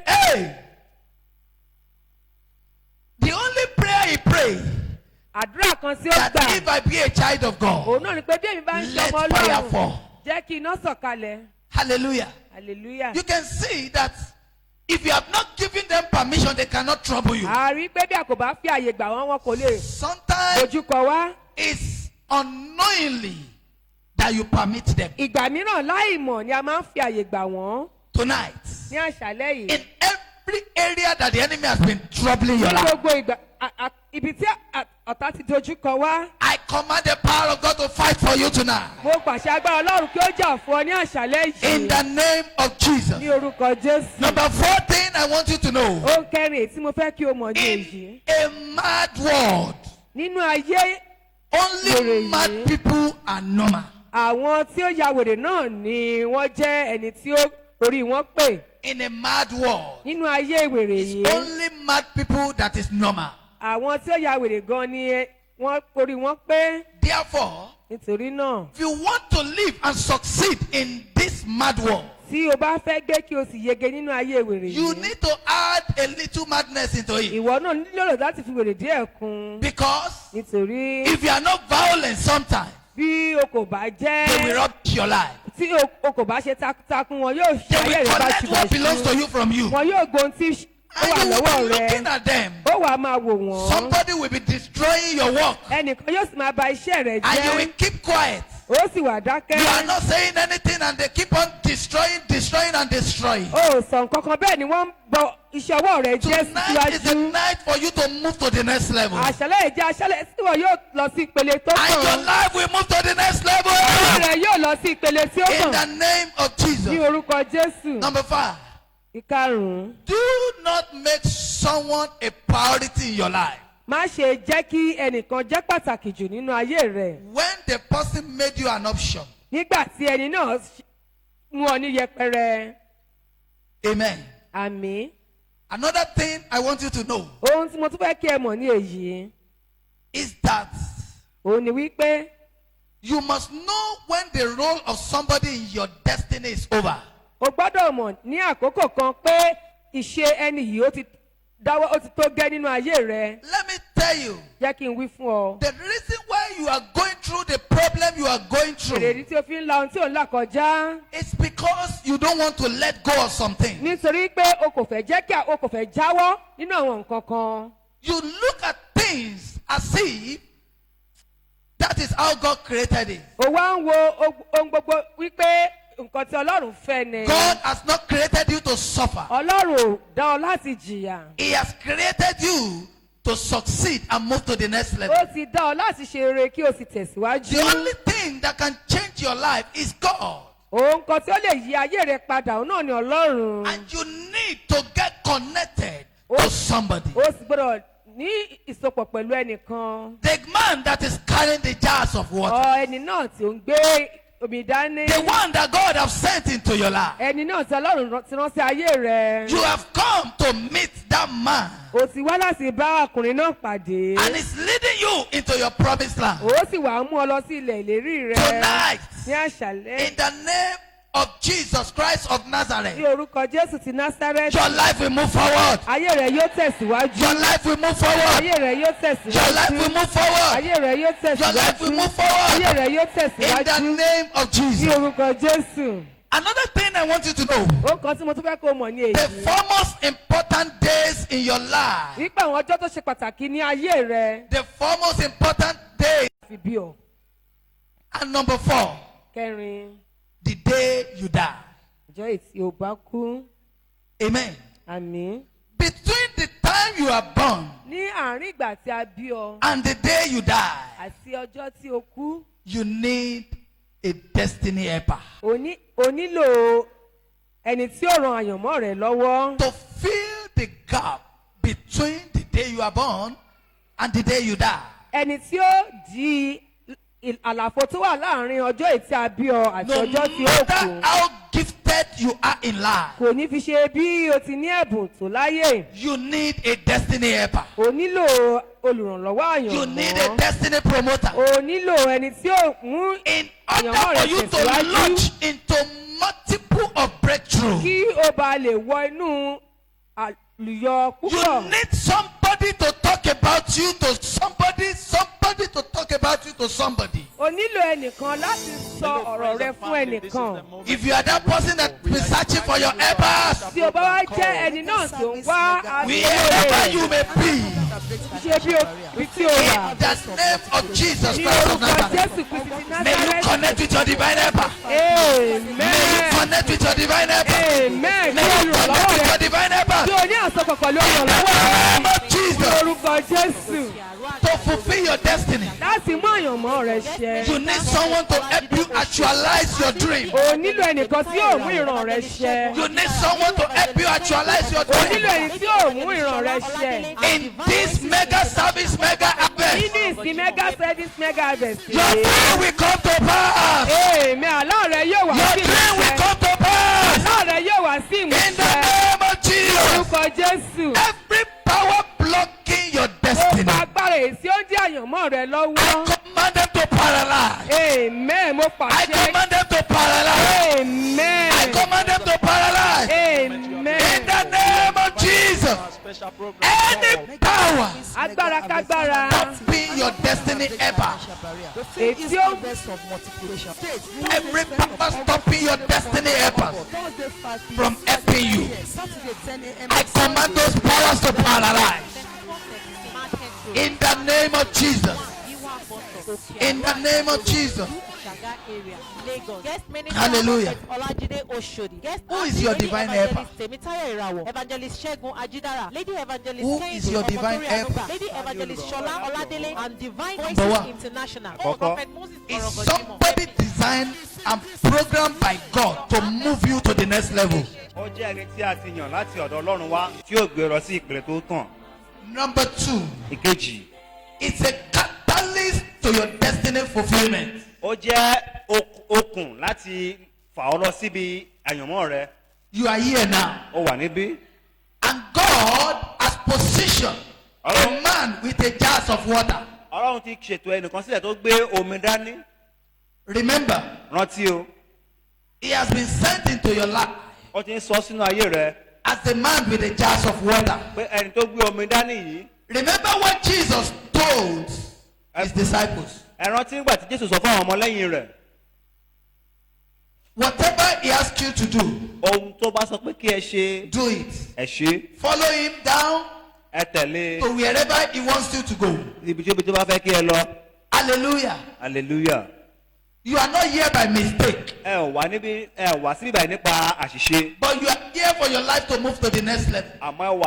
hey, the only prayer he prayed àdúrà kan tí ó that gbà, if I be a child of God, òun náà ni pé bí èmi bá ń ṣe let ọmọ fire Ọlọ́run, fall. jẹ́ kí iná sọ̀kalẹ̀. Hallelujah. Hallelujah. You can see that if you have not given them permission, they cannot trouble you. A rí pé bí a kò bá fi àyè gbà wọ́n, wọn kò lè Sometimes dojúkọ wá. it's unknowingly that you permit them. Ìgbà mìíràn láì mọ̀ ni a máa ń fi àyè gbà wọ́n Tonight, ní àṣálẹ́ yìí. in every area that the enemy has been troubling your Ní life, gbogbo ìgbà ibi tí ọ̀tá ti dojúkọ wá, I command the power of God to fight for you tonight. mo pàṣẹ agbára ọlọ́run kí ó jà fún ọ ní àṣálẹ́ In yìí the name of Jesus. ní orúkọ jésù. Number 4 thing I want you to know. ó kẹrin èyí tí mo fẹ́ kí o mọ̀ ní èyí. In a mad world, nínú ayé only Wèrè mad yìí. people are normal. àwọn tí ó ya wèrè náà ni wọ́n jẹ́ ẹni tí ó orí wọn pè. In a mad world, nínú ayé wèrè it's yìí only mad people that is normal. àwọn tí ó ya wèrè gan ni wọ́n orí wọn pé. Therefore, nítorí náà if you want to live and succeed in this mad world, tí o bá fẹ́ gbé kí o sì yege nínú ayé wèrè you yìí need to add a little madness into it. ìwọ náà nílò láti fi wèrè díẹ̀ kún Because nítorí if you are not violent sometimes, bí o kò bá they will jẹ́ rubbish your life. tí o kò bá ṣe takuntakun wọn yóò ṣe They ayé will rẹ collect what belongs to báṣubàṣu you from you. wọn yóò gbóhun tí ó wà And you lọ́wọ́ will be rẹ looking at them. ó wàá máa wò wọ́n Somebody will be destroying your work. ẹnìkan yóò sì máa ba iṣẹ́ rẹ And you jẹ́ will keep quiet. ó sì wà You are dákẹ́ not saying anything and they keep on destroying and destroying. ó sọ nǹkan kan bẹ́ẹ̀ ni wọ́n ń bọ iṣẹ́ ọwọ́ rẹ jẹ́ Tonight is the síwájú night for you to move to the next level. And àṣálẹ́ ìjẹ́ àṣálẹ́ tí wọ́n yóò lọ sí ìpele tó your kàn. life will move to the next level. rẹ̀ yóò lọ sí ìpele tí ó In the kàn name of ní Jesus. orúkọ Jésù. Number 5. Ìkarùn-ún, Do not make someone a priority in your life. má ṣe jẹ́ kí ẹnìkan jẹ́ pàtàkì jù nínú ayé rẹ̀. When the person made you an option. Nígbà tí ẹni náà mú ọ ní yẹpẹrẹ. Amen. Àmín. Another thing I want you to know Ohun tí mo tún fẹ́ kí ẹ mọ̀ ní èyí, is that òun ni wípé you must know when the role of somebody in your destiny is over. o gbọ́dọ̀ mọ̀ ní àkókò kan pé ìṣe ẹni yìí ó ti tó gẹ́ nínú ayé rẹ. Let me tell you, Jẹ́ kí n wí fún ọ. the reason why you are going through the problem you are going through Èrèdí tí o fi ń la ohun tí ò ń là kọjá. is because you don't want to let go of something. Nítorí pé o kò fẹ́ jẹ́ kí o kò fẹ́ jáwọ́ nínú àwọn nǹkan kan. You look at things as if that is how God created it. O wá ń wo ohun gbogbo wípé nǹkan tí Ọlọ́run fẹ́ ni. God has not created you to suffer. Ọlọ́run ò dá ọ láti jìyà. He has created you to succeed and move to the next level. Ó ti dá ọ láti ṣe rere kí o sì tẹ̀síwájú. The only thing that can change your life is God. Ohun kan tí ó lè yí ayé rẹ padà òun náà ni Ọlọ́run. And you need to get connected to somebody. O sì gbọ́dọ̀ ní ìsopọ̀ pẹ̀lú ẹnìkan. The man that is carrying the jars of water. Ẹni náà tí ó ń gbé omi dání. The one that God has sent into your life. Ẹni náà tí Ọlọ́run ti rán sí ayé rẹ. You have come to meet that man. O sì wá láti bá ọkùnrin náà pàdé. And it's leading you into your promised land. O sì wá mú ọ lọ sí ilẹ̀ ìlérí rẹ. Tonight, Ní àṣálẹ́. in the name of Jesus Christ of Ní Nazareth, orúkọ Jésù ti Násárẹ́tì. your life will move forward. Ayé rẹ yóò tẹ̀síwájú. Your life will move forward. Ayé rẹ yóò tẹ̀síwájú. Your life will move forward. Ayé rẹ yóò Your life will tẹ̀síwájú. move forward. Ayé rẹ yóò In the tẹ̀síwájú. name of Ní Jesus. orúkọ Jésù. Another thing I want you to know. Ó kan tí mo tún fẹ́ kó o mọ̀ ní The èyí. four most important days in your life. Wípé àwọn ọjọ́ tó ṣe pàtàkì ní ayé rẹ. The four most important days. Fi bí ọ. And number 4, Kẹrin. the day you die. Ọjọ́ èsì ò bá kú. Amen. Àmín. Between the time you are born Ní àárín ìgbà tí a bí ọ and the day you die, àti ọjọ́ tí o kú, you need a destiny helper o nílò ẹni tí ó ran àyànmọ́ rẹ lọ́wọ́. to fill the gap between the day you are born and the day you die. Ẹni tí ó di àlàfo tó wà láàrin ọjọ́ èyí tí a bí ọ àti No ọjọ́ tí ó matter kú. how gifted you are in life, Kò ní fi ṣe bí o ti ní ẹ̀bùn tó láyè. you need a destiny helper. O nílò olùrànlọ́wọ́ You need a àyànmọ́. destiny promoter. O nílò ẹni tí ó mú In àyànmọ́ order rẹ for you to tẹ̀síwájú launch into multiple of breakthrough, kí o bá lè wọ inú àlùyọ you púpọ̀. need somebody to talk about you to somebody to talk about you to somebody. O nílò ẹnìkan láti sọ ọ̀rọ̀ rẹ fún ẹnìkan. If you are that person that be searching for your helpers, Tí o bá wá jẹ́ ẹni náà tó ń wá wherever you agbóhùn may be, ṣe bí ibi tí o wà. In the name of Jesus Ní Christ of orúkọ Nazareth. Jésù Kristi ti May you Násárẹ́tì. connect with your divine helper. May you Amen. connect with your divine helper. Amen. May Kí you connect olùrànlọ́wọ́ with rẹ your divine helper. tí o ní àsopọ̀ pẹ̀lú olùrànlọ́wọ́ rẹ. Name of Ní Jesus. orúkọ Jésù. To fulfill your destiny. Láti mú àyànmọ́ rẹ ṣẹ. You need someone to help you actualize your dream. O nílò ẹnìkan tí yóò mú ìran rẹ ṣẹ. You need someone to help you actualize your O nílò dream. ẹni tí yóò mú ìran rẹ ṣẹ. In this mega service, mega harvest, Nínú ìsìn mega service mega harvest. your dream will come to pass. Amen. Àlá rẹ yóò wá Your sí dream will ìmúṣẹ. come to pass. Àlá rẹ yóò wá sí In the ìmúṣẹ. name of Jesus. Orúkọ Jésù. Every power blocking your Ó destiny, pa agbára èyí tí ó dí àyànmọ́ rẹ I lọ́wọ́. command them to paralyze. Amen. Mo I pàṣẹ. command them to paralyze. Amen. I command them to paralyze. In Amen. the name of Jesus. Special program. Any power Agbára kágbára. stopping your destiny ever. Ètí ó Every power stopping your destiny ever from helping you. I command those powers to paralyze. In the name of Jesus. In the name of Jesus. Hallelujah. Who is your divine helper? Evangelist Shegun Ajidara, Lady Evangelist Who Kehinde is your divine Omotori helper? Anuba, Lady Evangelist Shola Oladele, and Divine Number one. Voices International. Prophet Moses Is Orogodimo. somebody designed and programmed by God to move you to the next level? ó jẹ́ ẹni tí a ti yàn láti ọ̀dọ̀ ọlọ́run wá tí yóò gbé ọ lọ sí ìpele tó kàn. Number two, ìkejì it's a catalyst to your destiny fulfillment. ó jẹ́ okùn láti fà ọ́ lọ síbi àyànmọ́ rẹ. You are here now. ó wà níbí. And God has positioned a man with a jar of water. ọlọ́run ti ṣètò ẹnìkan sílẹ̀ tó gbé omi dání. Remember, rántí o he has been sent into your life ó ti ń sọ sínú ayé rẹ as a man with a jar of water. pé ẹni tó gbé omi dání yìí. Remember what Jesus told his disciples. ẹ rántí nígbà tí jésù sọ fún àwọn ọmọlẹ́yìn rẹ̀. Whatever he asks you to do, ohun tó bá sọ pé kí ẹ ṣe do it. ẹ ṣe Follow him down ẹ tẹ̀lé to wherever he wants you to go. ibi tó bá fẹ́ kí ẹ lọ. Hallelujah. hallelujah. You are not here by mistake, ẹ ò wá níbí ẹ ò wá síbí báyìí nípa àṣìṣe. but you are here for your life to move to the next level. àmọ́ ẹ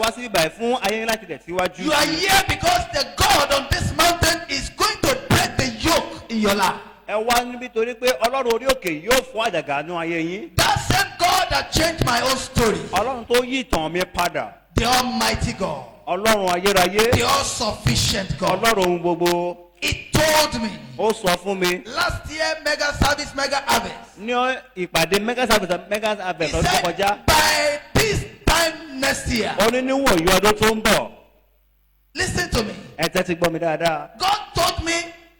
wá síbí báyìí fún ayé láti tẹ̀ síwájú. You are here because the God on this mountain is going to break the yoke in your life. ẹ wá níbí torí pé ọlọ́run orí òkè yóò fún àjàgà nú ayé yín. That same God that changed my own story, ọlọ́run tó yí ìtàn mi padà. the Almighty God, ọlọ́run ayérayé. the all-sufficient God, ọlọ́run ohun gbogbo. He told me ó sọ fún mi. last year, mega service, mega harvest. ní ìpàdé mega service He ọdún tó kọjá. said, by this time next year, ó ní níwọ̀n yí ọdún tó ń bọ̀. listen to me. ẹ tẹ́tí gbọ́ mi dáadáa. God told me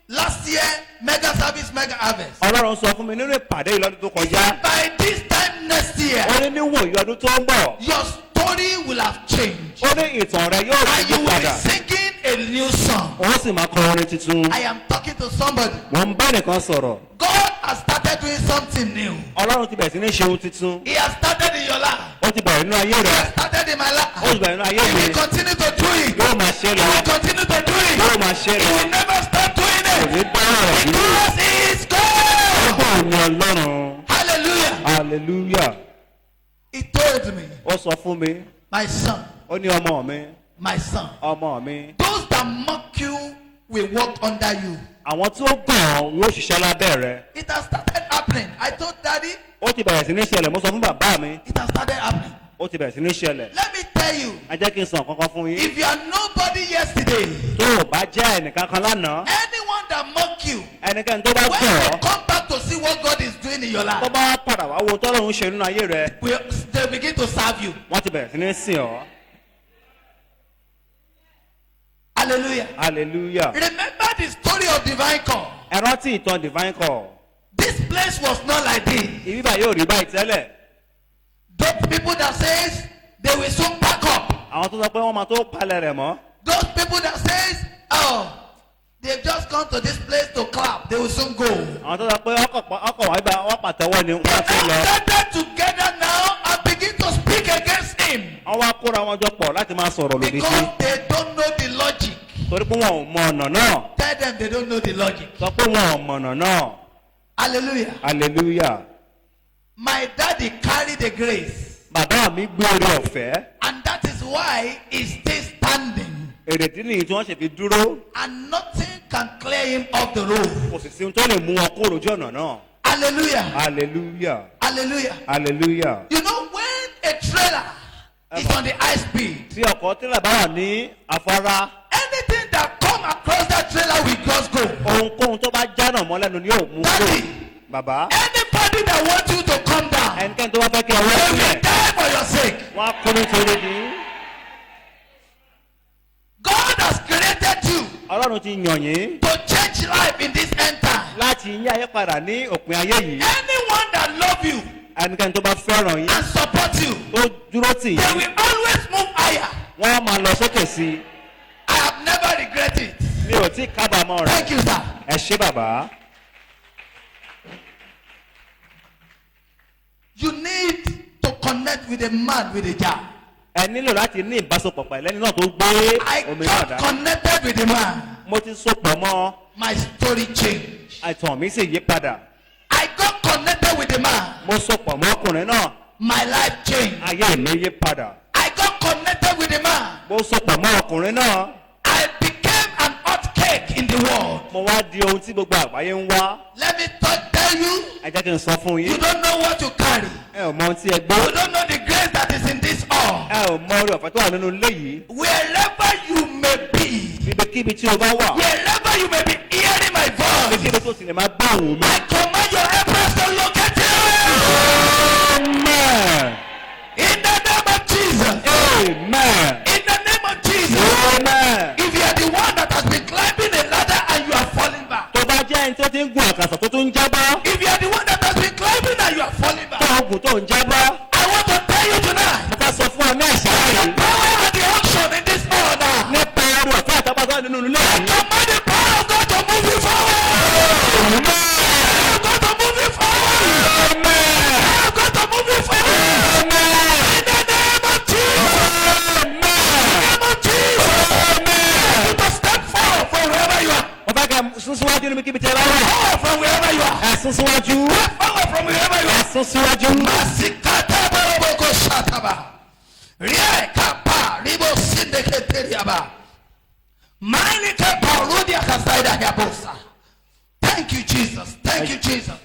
last year, mega service, mega harvest. ọlọ́run sọ fún mi nínú ìpàdé yìí lọ́dún tó He kọjá. said, by this time next year, ó ní níwọ̀n yí ọdún tó ń bọ̀. your story will have changed. ó ní ìtàn rẹ yóò And you yí will be padà. singing a new song. ó sì máa kọ orin tuntun. I am talking to somebody. mo ń bá nìkan sọ̀rọ̀. God has started doing something new. ọlọ́run ti bẹ̀rẹ̀ sí ní ṣe ohun tuntun. He has started in your life. ó ti bẹ̀rẹ̀ nínú ayé He rẹ̀. has started in my life. ó ti bẹ̀rẹ̀ nínú ayé He mi. will continue to do it. yóò máa ṣe He lọ. will continue to do it. yóò máa ṣe He lọ. will never stop doing kò ní it. bá ọ̀rọ̀ dúró. Because He is God. ọgbọ́n ni ọlọ́run. Hallelujah. hallelujah. He told me, ó sọ fún mi. my son, ó ní ọmọ mi. my son, ọmọ mi. those that mock you will walk under you. àwọn tí ó gàn yóò ṣiṣẹ́ lábẹ́ rẹ. It has started happening. I told daddy, ó ti bẹ̀rẹ̀ sí ní ṣẹlẹ̀ mo sọ fún bàbá mi. it has started happening. ó ti bẹ̀rẹ̀ sí ní ṣẹlẹ̀. Let me tell you, ẹ jẹ́ kí n sàn kankan fún yín. if you are nobody yesterday, tó o bá jẹ́ ẹnìkan kan lánàá. anyone that mock you, ẹnikẹ́ni tó bá when gàn they ọ́. come back to see what God is doing in your tó life, bá padà wá wo tọ́lọ́run ṣe nínú ayé rẹ. they begin to serve you. wọ́n ti bẹ̀rẹ̀ sí ní sìn ọ́. Hallelujah. hallelujah. Remember the story of divine call. ẹ rántí ìtàn divine call. This place was not like this. ibi báyìí ò rí báyìí tẹ́lẹ̀. Those people that says they will soon pack up. àwọn tó sọ pé wọ́n máa tó palẹ̀ rẹ̀ mọ́. Those people that says, oh, they've just come to this place to clap. They will soon go. àwọn tó sọ pé ọkọ̀ wá ibà wọ́n pàtẹ́wọ́ ni wọ́n ti They lọ. gathered together now and begin to speak against him. wọ́n wá kóra wọn jọ pọ̀ láti máa sọ̀rọ̀ lòdì sí. Because they don't know torí pé wọn ò mọ ọ̀nà náà. Tell them they don't know the logic. Sọ pé wọn ò mọ ọ̀nà náà. Hallelujah. Hallelujah. My daddy carried the grace. Bàbá mi gbé oore ọ̀fẹ́. And that is why he's still standing. Èrèdí nìyí tí wọ́n ṣe fi dúró. And nothing can clear him off the road. Kò sì sí ohun tó lè mú wọn kúrò lójú ọ̀nà náà. Hallelujah. Hallelujah. Hallelujah. Hallelujah. You know when a trailer is on the high speed, Tí ọkọ̀ tẹ́lẹ̀ bá wà ní afárá, anything that come across that trailer will just go. ohunkóhun tó bá jánà mọ́ lẹ́nu ni yóò mú kúrò. Daddy, Bàbá, anybody that wants you to come down, ẹnikẹ́ni tó bá fẹ́ kí ọwọ́ they will sílẹ̀, die for your sake. wọ́n á kú nítorí ní. God has created you Ọlọ́run ti yàn yín to change life in this end time. láti yí ayé padà ní òpin ayé yìí. Anyone that love you Ẹnikẹ́ni tó bá fẹ́ràn yín, and support you, tó dúró tì they yín, will always move higher. wọ́n á máa lọ sókè sí i. I have never regretted it. Mi ò tí kábàámọ̀ Thank rẹ̀. you, sir. Ẹ ṣé bàbá. You need to connect with a man with a jar. Ẹ nílò láti ní ìbásopọ̀ pẹ̀lú ẹni náà tó gbé I omi náà got dání. connected with a man. Mo ti sopọ̀ mọ́, My story changed. àìtàn mi sì yí padà. I got connected with a man. Mo sopọ̀ mọ́ ọkùnrin náà, My life changed. ayé mi yí padà. I got connected with a man. Mo sopọ̀ mọ́ ọkùnrin náà, I became an hot cake in the world. mo wá di ohun tí gbogbo àgbáyé ń wá. Let me tell you, Ẹ jẹ́ kí n sọ fún you yín. don't know what you carry. Ẹ ò mọ ohun tí ẹ You gbọ́. don't know the grace that is in this hall. Ẹ ò mọ orí ọ̀fẹ́ tó wà nínú ilé yìí. Wherever you may be, Ibikíbi tí o bá wà, wherever you may be hearing my voice, ibikíbi tó sì lè máa gbọ́ òun mi. I command your efforts to locate you. Amen. In the name of Jesus. Amen. In the name of Jesus. Amen. If you are the one that has been climbing a ladder and you are falling back. Tó bá jẹ́ ẹni tó ti ń gun àkàsọ̀ tó tún ń jábọ́, If you are the one that has been climbing and you are falling tó back. ń gùn tó ń jábọ́, I want to tell you tonight. mo ká sọ fún ọ ní àṣà The yìí. power and the unction in this hour now. Nípa orí ọ̀fẹ́ àtọ́gbàgbọ́ nínú ilé yìí. Command the power of God to move you forward. Amen. Power of God to move you forward. Amen. Power of God to move you forward. Amen. In the name of Jesus. Amen. Name of Jesus. You must step forward from wherever you are. Mo fẹ́ kẹ́ sún síwájú níbi kíbi tí ẹ bá wà. Forward from wherever you are. Ẹ sún síwájú. Step forward from wherever you Ẹ are. sún síwájú. Masikata baraboko shataba. Riekapa ribo sindeketeriaba. Mainike parudia kasaida yabosa. Thank you, Jesus. Thank you, Jesus.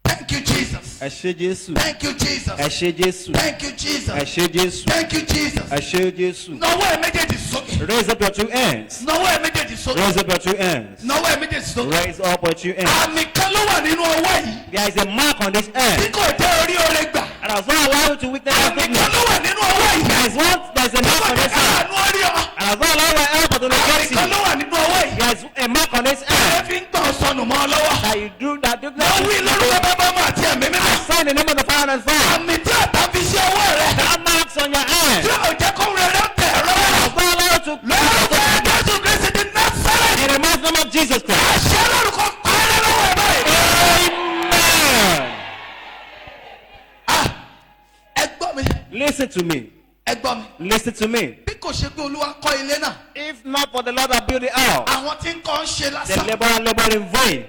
Thank you, Jesus. Ẹ ṣé Jésù. Thank you, Jesus. Ẹ ṣé Jésù. Thank you, Jesus. Ẹ ṣé Jésù. Thank you, Jesus. Ẹ ṣé Jésù. Nọwọ́ ẹ méjèèjì sókè. Raise up your two hands. Nọwọ́ ẹ méjèèjì sókè. Raise up your two hands. Nọwọ́ ẹ méjèèjì sókè. Raise up your two hands. Àmì kan ló wà nínú ọwọ́ yìí. There is a mark on this Tí hand. kò jẹ́ orí oore gbà. And I was not allowed you to witness that Àmì kan goodness. ló wà nínú ọwọ́ yìí. There is a mark on this hand. Àánú orí ọ. And I was not allowed my help to Àmì locate kan you. ló wà nínú ọwọ́ yìí. There is a mark on this Ẹ hand. fi ń gbọ̀n sọnù mọ́ ọ lọ́wọ́. That you do that. Wọ́n wí lórúkọ bàbá mọ́ àti ẹ̀mí mímọ́. Sign the name of the Father and Son. Àmì tí ọ̀tá fi sí ọwọ́ rẹ̀. That marks on your hand. Tí ò jẹ́ kó rere tẹ̀ ẹ́ lọ́wọ́. I was not allowed to. Lórúkọ Jésù Kristi ti Násárẹ́tì. In the mighty name of Jesus Christ. Àṣẹ lórúkọ pàálẹ̀ lọ́wọ́ ẹ̀ báyìí. Amen. Ẹ gbọ́ mi. Listen to me. Ẹ gbọ́ mi. Listen to me. Bí kò ṣe pé Olúwa kọ́ ilé náà. If not for the Lord that built the house, Àwọn tí ń kọ́ ń ṣe the lásán. labor in vain.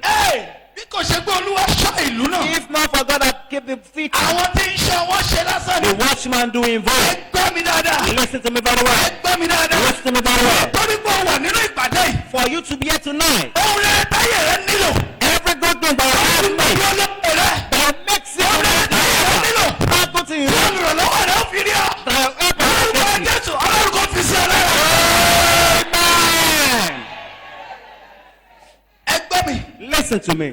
Bí kò ṣe pé Olúwa ṣọ́ ìlú náà. If not for God that kept the feet, Àwọn tí ń ṣe wọ́n ṣe lásán the ni. watchman do in Ẹ vain. gbọ́ mi dáadáa. Listen to me very Ẹ well. gbọ́ mi dáadáa. Listen to me very well. Torí pé o wà nínú ìpàdé yìí. For you to be here tonight, Ohun rere táyé rẹ nílò. every good thing that you have Ìmọ̀ made, olóko rẹ. that makes it Ohun rere táyé rẹ nílò. happen to you, Olùrànlọ́wọ́ rẹ ó fi rí ọ. that will help Olùkọ́ you. Jésù Ọlọ́run kò fi sí ọ lára. Amen. Ẹ gbọ́ mi. Listen to me.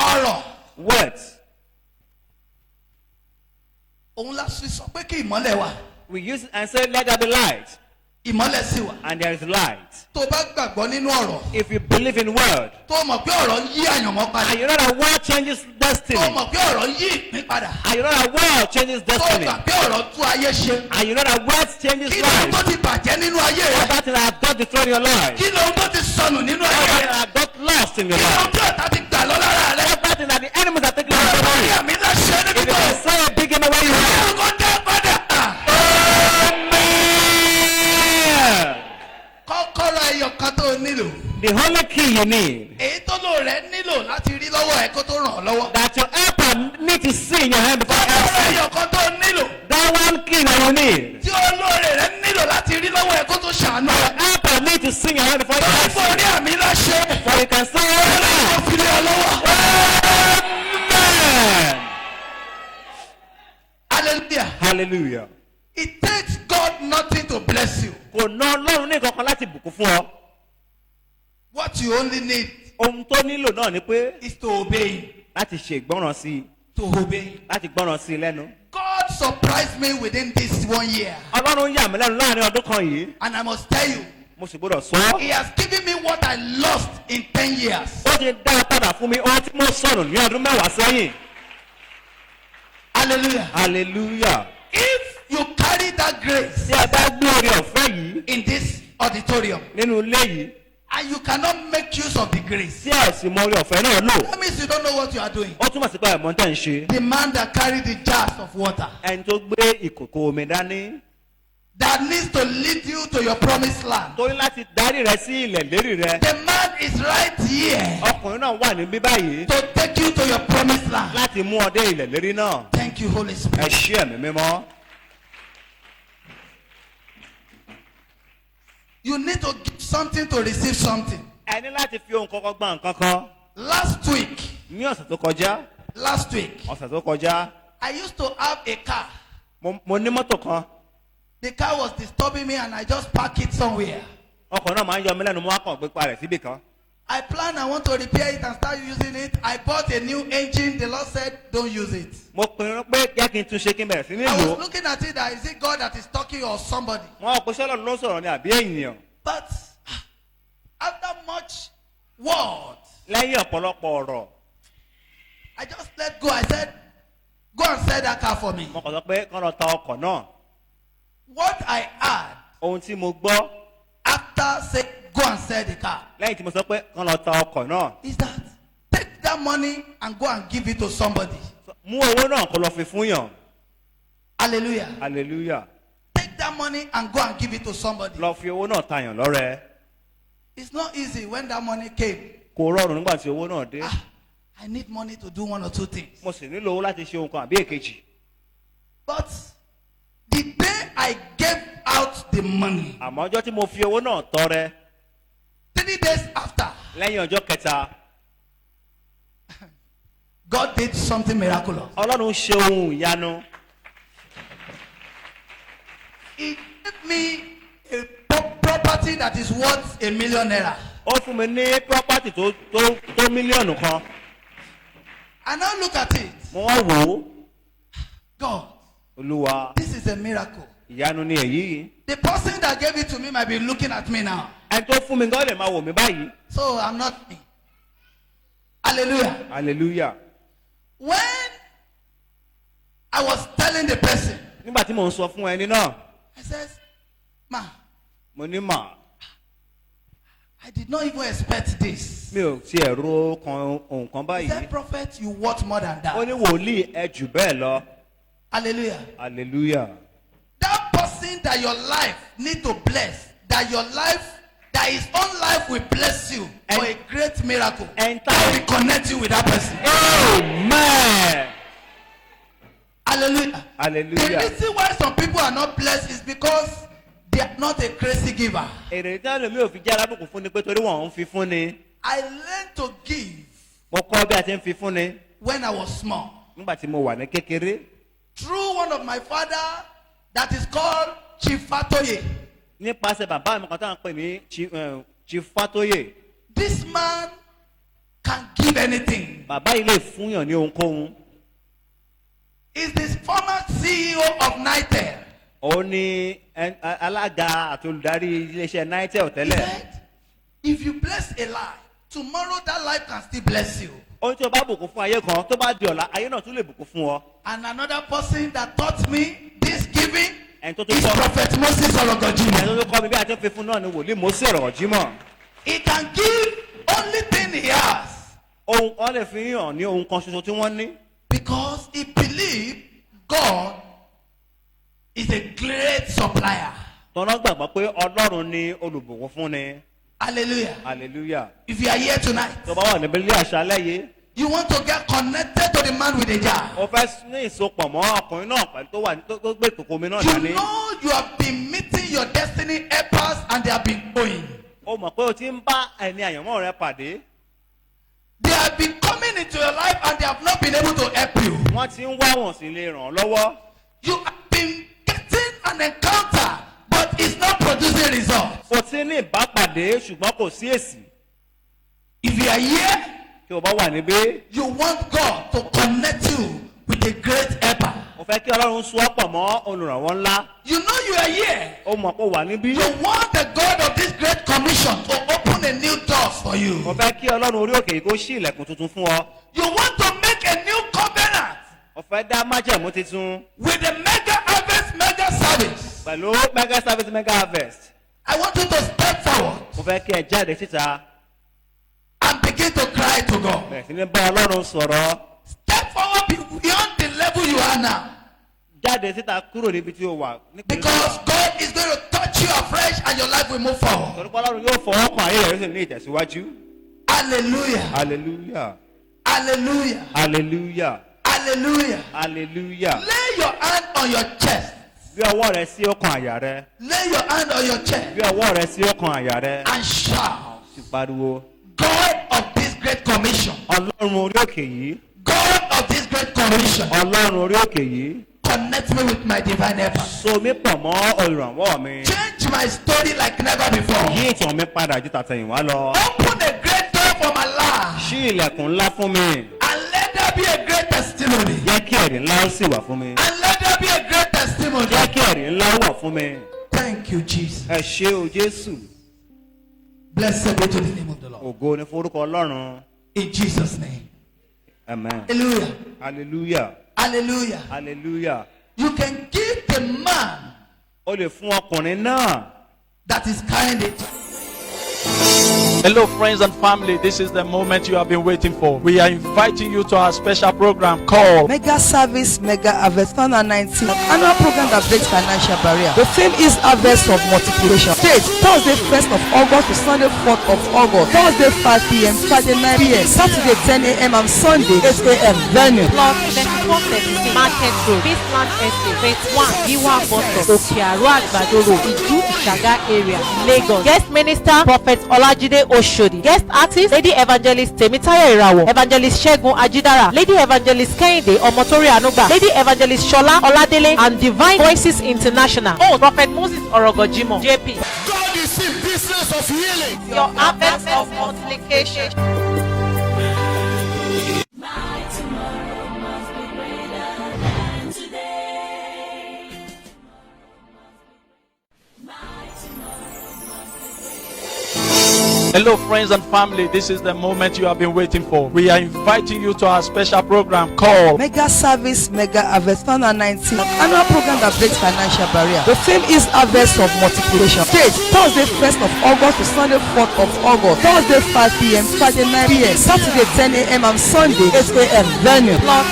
Ọ̀rọ̀. Words. Òun la fi sọ pé kí ìmọ́lẹ̀ wà. We use it and say, let there be light. Ìmọ́lẹ̀ sì wà. And there is light. Tó o bá gbàgbọ́ nínú ọ̀rọ̀. If you believe in word, Tó o mọ̀ pé ọ̀rọ̀ ń yí àyànmọ́ padà. and you know that word changes destiny, Tó o mọ̀ pé ọ̀rọ̀ ń yí ìpín padà. and you know that word changes Tó o destiny, gbà pé ọ̀rọ̀ tú ayé ṣe. and you know that words changes Kí ló ń life, tó ti bàjẹ́ nínú ayé rẹ? what that thing that has got destroyed in your life, Kí ló ń tó ti sọnù nínú ayé what that rẹ? thing that has got lost in your Kí ló ń life, tí ọ̀tá ti gbà lọ lára rẹ? what that thing that the enemies are taking away from Ọ̀rọ̀ you. àmì náà ṣe é níbi If you tó. can say a big in the way you are. Ọlọ́run kò dá padà. Amen. ẹyọ kan tó nílò. The only key you need, èyí tó lò rẹ nílò láti rí lọ́wọ́ ẹ kó tó ràn ọ́ lọ́wọ́. that your helper need to see in your hand before kọ́kọ́rọ́ help you. ẹyọ kan tó nílò. That one key that you need. tí olóore rẹ nílò láti rí lọ́wọ́ ẹ kó tó ṣàánú Your ẹ. helper need to see in your hand before báwo help fún you. orí àmì láṣẹ. For you can say ó amen. fi lé ọ lọ́wọ́. Amen. hallelujah. Hallelujah. it takes God nothing to bless you. Kò ná Ọlọ́run ní kankan láti bùkún fún ọ. what you only need Ohun tó nílò náà ni pé is to obey him. láti ṣe ìgbọ́ràn sí i, to obey him. láti gbọ́ràn sí i lẹ́nu. God surprised me within this 1 year. Ọlọ́run yà mí lẹ́nu láàrin ọdún kan yìí. and I must tell you. Mo sì gbọ́dọ̀ sọ. he has given me what I lost in 10 years. Ó ti dá a padà fún mi ohun tí mo sọnù ní ọdún mẹ́wàá sẹ́yìn. hallelujah. Hallelujah. if you carry that grace Tí a bá gbé orí ọ̀fẹ́ yìí in this auditorium nínú ilé yìí, and you cannot make use of the grace, tí a sì mọ orí ọ̀fẹ́ náà lò, that means you don't know what you are doing. ó túmọ̀ sí pé ẹ̀mọ́ tẹ̀ ń ṣe. the man that carried the jars of water Ẹni tó gbé ìkòkò omi dání that needs to lead you to your promised land. tó ní láti darí rẹ sí ilẹ̀ lérí rẹ. the man is right here Ọkùnrin náà wà níbí báyìí to take you to your promised land. láti mú ọ dé ilẹ̀ lérí náà. thank you, Holy Ẹ Spirit. ṣí ẹ̀mí mímọ́. you need to give something to receive something. Ẹ ní láti fi ohun kankan gba nǹkan kan. last week Ní ọ̀sẹ̀ tó kọjá, ọ̀sẹ̀ tó kọjá, I used to have a car. mo ní mọ́tò kan. The car was disturbing me and I just parked it somewhere. Ọkọ̀ náà máa ń yọ mí lẹ́nu, mo wá kàn gbé pa rẹ̀ síbì kan. I planned I want to repair it and start using it. I bought a new engine. The Lord said, don't use it. Mo pinnu pé jẹ́ kí n tún ṣe kí n bẹ̀rẹ̀ sí ní I lò. was looking at it that is it God that is talking or somebody. Wọ́n ò pé sọ́lọ́ ló ń sọ̀rọ̀ ní àbí ènìyàn. But after much words, Lẹ́yìn ọ̀pọ̀lọpọ̀ ọ̀rọ̀, I just let go. I said, go and sell that car for me. mo kàn sọ pé kán lọ ta ọkọ̀ náà. What I had Ohun tí mo gbọ́ after saying, go and sell the car, lẹ́yìn tí mo sọ pé kán lọ ta ọkọ̀ náà. is that take that money and go and give it to somebody. Mú owó náà kó lọ fi fún yàn. Hallelujah. Hallelujah. Take that money and go and give it to somebody. Lọ fi owó náà tayàn lọ́rẹ. It's not easy when that money came. Kò rọrùn nígbà tí owó náà dé. I need money to do one or two things. Mo sì nílò owó láti ṣe ohun kan àbí èkejì. But the day I gave out the money, Àmọ́ ọjọ́ tí mo fi owó náà tọrẹ, 3 days after, lẹ́yìn ọjọ́ kẹta, God did something miraculous. Ọlọ́run ṣe ohun ìyanu. He gave me a property that is worth $1 million. Ó fún mi ní property tó mílíọ̀nù kan. I now look at it. Mo wá wò ó. God, Olúwa, this is a miracle. ìyanu ni èyí. The person that gave it to me might be looking at me now. Ẹni tó fún mi gan lè máa wò mí báyìí. So I'm not me. Hallelujah. Hallelujah. When I was telling the person, Nígbà tí mò ń sọ fún ẹni náà, I said, Ma, mo ní mà, I did not even expect this. mi ò tiẹ̀ ro kan ohun kan He báyìí. said, Prophet, you want more than Ó ní that. wòlíì ẹ jù bẹ́ẹ̀ lọ. Hallelujah. Hallelujah. That person that your life need to bless, that your life, that his own life will bless you for a great miracle. And I will connect you with that person. Amen. Hallelujah. The Hallelujah. reason why some people are not blessed is because they are not a crazy giver. Èrè tí ẹlòmíì ò fi jẹ́ alábùkún fún ni pé torí wọn ò ń fi fún ni. I learned to give Mo kọ́ bí a ti ń fi fún ni when I was small. nígbà tí mo wà ní kékeré. Through one of my father that is called Chief Fatoye. Nípasẹ̀ bàbá mi kan tá à ń pè ní Chief Fatoye. This man can give anything. Bàbá yìí lè fúnyàn ní ohunkóhun. He's the former CEO of Nitel. Ó ní alága àti olùdarí iléeṣẹ́ Nitel He tẹ́lẹ̀. said, if you bless a life, tomorrow that life can still bless you. Ohun tí o bá bùkún fún ayé kan tó bá di ọ̀la ayé náà tún lè bùkún fún ọ. And another person that taught me this giving Ẹni tó tún is kọ́ Prophet Moses ẹni Ologojimo. tó kọ́ mi bí a ti ń fi fún náà ni wòlíì Mósè ọ̀rọ̀ jímọ̀. He can give only thing he has Ohun kan lè fi hàn ní ohun kan ṣoṣo tí wọ́n ní. because he believed God is a great supplier. Tọ́nà gbàgbọ́ pé Ọlọ́run ni olùbùkún fún ni. Hallelujah. hallelujah. If you are here tonight, tó bá wà níbi ilé àṣálẹ́ yìí you want to get connected to the man with the jar. ó fẹ́ ní ìsopọ̀ mọ́ ọkùnrin náà pẹ̀lú tó wà tó gbé kòkó omi náà You dání. know you have been meeting your destiny helpers and they have been going. ó mọ̀ pé o ti ń bá ẹni àyànmọ́ rẹ pàdé. They have been coming into your life and they have not been able to help you. wọ́n ti ń wá wọn sì lè ràn ọ́ lọ́wọ́. You have been getting an encounter, but it's not producing results. o ti ní ìbápàdé ṣùgbọ́n kò sí èsì. If you are here, tí o bá wà níbí. you want God to connect you with a great helper. o fẹ́ kí ọlọ́run so ọ́ pọ̀ mọ́ olùrànwọ́ ńlá. You know you are here. ó mọ̀ pé o wà níbí. You want the God of this great commission to open a new door for you. o fẹ́ kí ọlọ́run orí òkè yìí kó ṣí ilẹ̀kùn tuntun fún ọ. You want to make a new covenant o fẹ́ dá májẹ̀mú tuntun. with the mega harvest mega service. pẹ̀lú mega service mega harvest. I want you to step forward mo fẹ́ kí ẹ jáde síta. and begin to cry to God. bẹ̀rẹ̀ sí ní bá ọlọ́run sọ̀rọ̀. Step forward beyond the level you are now. jáde síta kúrò níbi tí o wà. Because God is going to touch you afresh and your life will move forward. torí pé ọlọ́run yóò fọwọ́ kan ayé rẹ̀ yóò sì ní ìtẹ̀síwájú. Hallelujah. hallelujah Hallelujah. hallelujah Hallelujah. hallelujah. Lay your hand on your chest. gbé ọwọ́ rẹ sí ọkàn àyà rẹ. Lay your hand on your chest gbé ọwọ́ rẹ sí ọkàn àyà rẹ. and shout. sì pariwo. God of this great commission. ọlọ́run orí òkè yìí. God of this great commission. ọlọ́run orí òkè yìí. Connect me with my divine helper. so mi pọ̀ mọ́ olùrànwọ́ mi. Change my story like never before. yí ìtàn mi padà ju tàtẹ̀yìnwá lọ. Open a great door for my life. ṣí ilẹ̀kùn ńlá fún mi. And let there be a great testimony. jẹ́ kí ẹ̀rí ńlá ó sì wà fún mi. And let there be a great testimony. jẹ́ kí ẹ̀rí ńlá ó wà fún mi. Thank you, Jesus. ẹ ṣé o jésù. Blessed be to the name of the Lord. ògo ni forúkọ ọlọ́run. In Jesus' name. amen. Hallelujah. hallelujah Hallelujah. hallelujah. You can give the man o lè fún ọkùnrin náà. that is carrying the Hello, friends and family. This is the moment you have been waiting for. We are inviting you to our special program called Mega Service Mega Harvest 2019 annual program that breaks financial barrier. The theme is Harvest of Multiplication. Date Thursday 1st of August to Sunday 4th of August. Thursday 5 p.m. Friday 9 p.m. Saturday 10 a.m. and Sunday 8 a.m. Venue. Plot 2436 Market Road, Baseland Estate, Phase 1, Giwa Bottom, Okearo Agbado Road, Iju Ishaga area, Lagos. Guest Minister Prophet Olajide Oshodi. Guest Artist Lady Evangelist Temitayo Irawo, Evangelist Segun Ajidara, Lady Evangelist Kehinde Omotori Anugba, Lady Evangelist Shola Oladele, and Divine Voices International. Oh, Prophet Moses Orogojimo, JP. God is in business of healing. Your harvest of multiplication. Hello, friends and family. This is the moment you have been waiting for. We are inviting you to our special program called Mega Service Mega Harvest 2019 annual program that breaks financial barrier. The theme is Harvest of Multiplication. Date Thursday 1st of August to Sunday 4th of August. Thursday 5 p.m. Friday 9 p.m. Saturday 10 a.m. and Sunday 8 a.m. Venue. Plot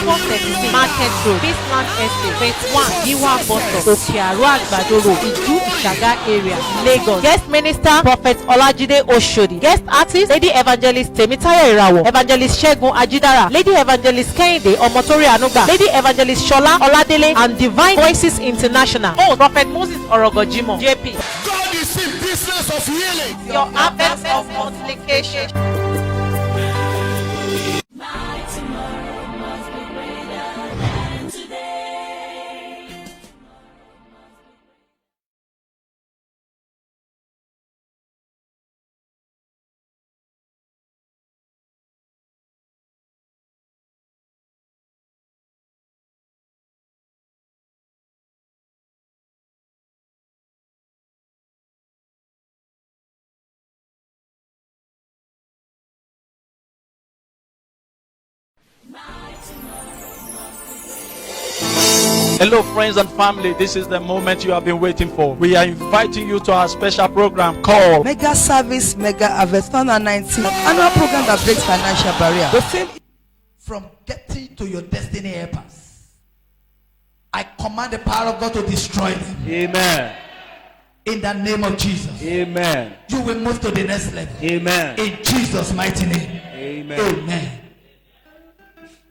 2436 Market Road, Baseland Estate, Phase 1, Giwa Bottom, Okearo Agbado Road, Iju Ishaga area, Lagos. Guest Minister Prophet Olajide Oshodi. Guest Artist Lady Evangelist Temitayo Irawo, Evangelist Segun Ajidara, Lady Evangelist Kehinde Omotori Anugba, Lady Evangelist Shola Oladele, and Divine Voices International. Oh, Prophet Moses Orogojimo, JP. God is in business of healing. Your harvest of multiplication. Hello, friends and family. This is the moment you have been waiting for. We are inviting you to our special program called Mega Service Mega Harvest 2019 annual program that breaks financial barrier. The theme From getting to your destiny helpers, I command the power of God to destroy them. amen. In the name of Jesus. Amen. You will move to the next level. Amen. In Jesus' mighty name. Amen. Amen.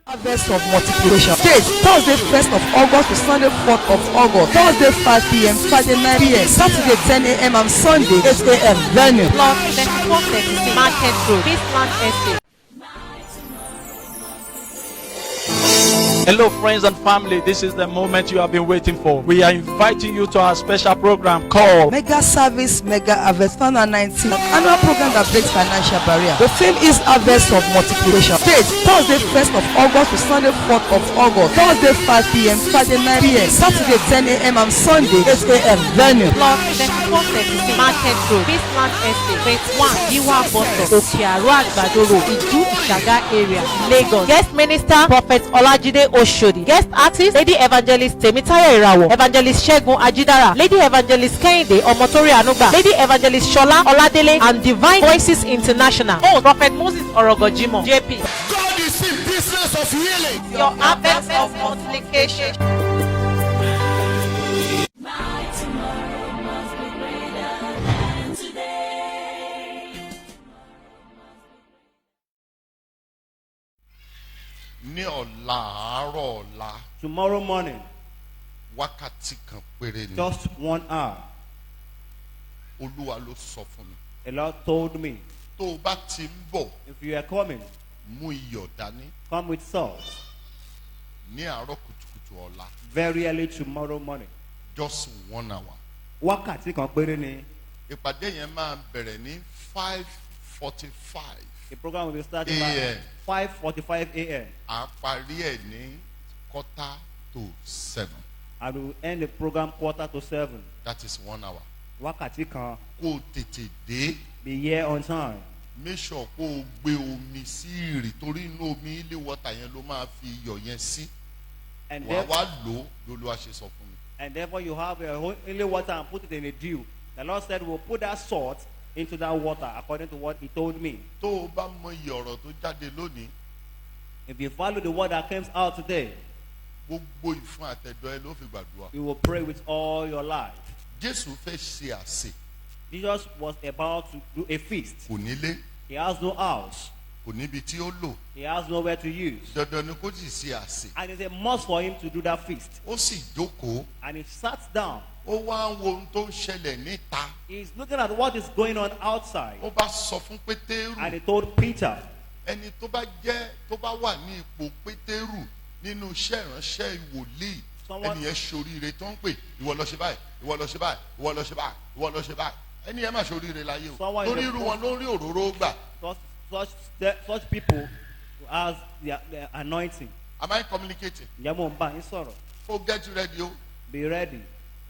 Harvest of multiplication. Date Thursday 1st of August to Sunday 4th of August. Thursday 5 p.m. Friday 9 p.m. Saturday 10 a.m. and Sunday 8 a.m. Venue. Plot 3436 Market Road, Beastland Estate. Hello, friends and family. This is the moment you have been waiting for. We are inviting you to our special program called Mega Service Mega Harvest 2019 annual program that breaks financial barrier. The theme is Harvest of Multiplication. Date Thursday 1st of August to Sunday 4th of August. Thursday 5 p.m. Friday 9 p.m. Saturday 10 a.m. and Sunday 8 a.m. Venue. Plot 3436 Market Road, Beastland Estate, Phase 1, Giwa Bottom, Okiaru Agbadoro, Iju Ishaga area, Lagos. Guest minister, Prophet Olajide Oshodi. Guest artist, Lady Evangelist Temitayo Irawo, Evangelist Shegun Ajidara, Lady Evangelist Kehinde Omotori Anuba, Lady Evangelist Shola Oladele, and Divine Voices International. Oh, Prophet Moses Orogojimo, JP. God is in business of healing. Your harvest of multiplication. Ní ọ̀la àárọ̀ ọ̀la Tomorrow morning, wákàtí kan péré ni just 1 hour, Olúwa ló sọ fún mi. the Lord told me, Tó o bá ti ń bọ̀, if you are coming, mú iyọ̀ dání come with salt. ní àárọ̀ kùtùkùtù ọ̀la. Very early tomorrow morning. Just 1 hour. Wákàtí kan péré ni. Ìpàdé yẹn máa bẹ̀rẹ̀ ní 5:45. The program will be starting A.M. by 5:45 a.m. À parí ẹ̀ ní 6:45. and we will end the program 6:45. That is 1 hour. Wákàtí kan, Kó o tètè dé. be here on time. Make sure kó o gbé omi sí ìrì torí inú omi ilé wọ́tà yẹn ló máa fi iyọ̀ yẹn sí. And, Wàá wá lò ó lÓlúwa ṣe sọ fún mi. and therefore you have a holy water and put it in a dew. The Lord said we'll put that salt into that water according to what He told me. Tó o bá mọ iye ọ̀rọ̀ tó jáde lónìí, If you follow the word that comes out today, gbogbo ìfún àtẹ̀dọ̀ ẹ ló fi gbàdúrà. you will pray with all your life. Jésù fẹ́ ṣe àsè, Jesus was about to do a feast. kò nílé, He has no house. kò níbi tí ó lò. He has nowhere to use. Dandan ni kó sì ṣe àsè. And it's a must for him to do that feast. Ó sì jókòó, And he sat down. ó wá ń wo ohun tó ń ṣẹlẹ̀ níta. He's looking at what is going on outside. Ó bá sọ fún Pétérù, And he told Peter, ẹni tó bá wà ní ipò Pétérù nínú iṣẹ́ ìránṣẹ́ ìwòlíì, Someone- ẹni yẹn ṣoríire tó ń pè, ìwọ lọ ṣe báyìí, ìwọ lọ ṣe báyìí, ìwọ lọ ṣe báyìí, ìwọ lọ ṣe báyìí. Ẹni yẹn máa ṣoríire láyé o. Someone in Torí the irú wọn ló ń rí òróró gbà. such people who has the anointing. Am I communicating? Ǹjẹ́ mo ń bá yín sọ̀rọ̀? Go get ready o. Be ready.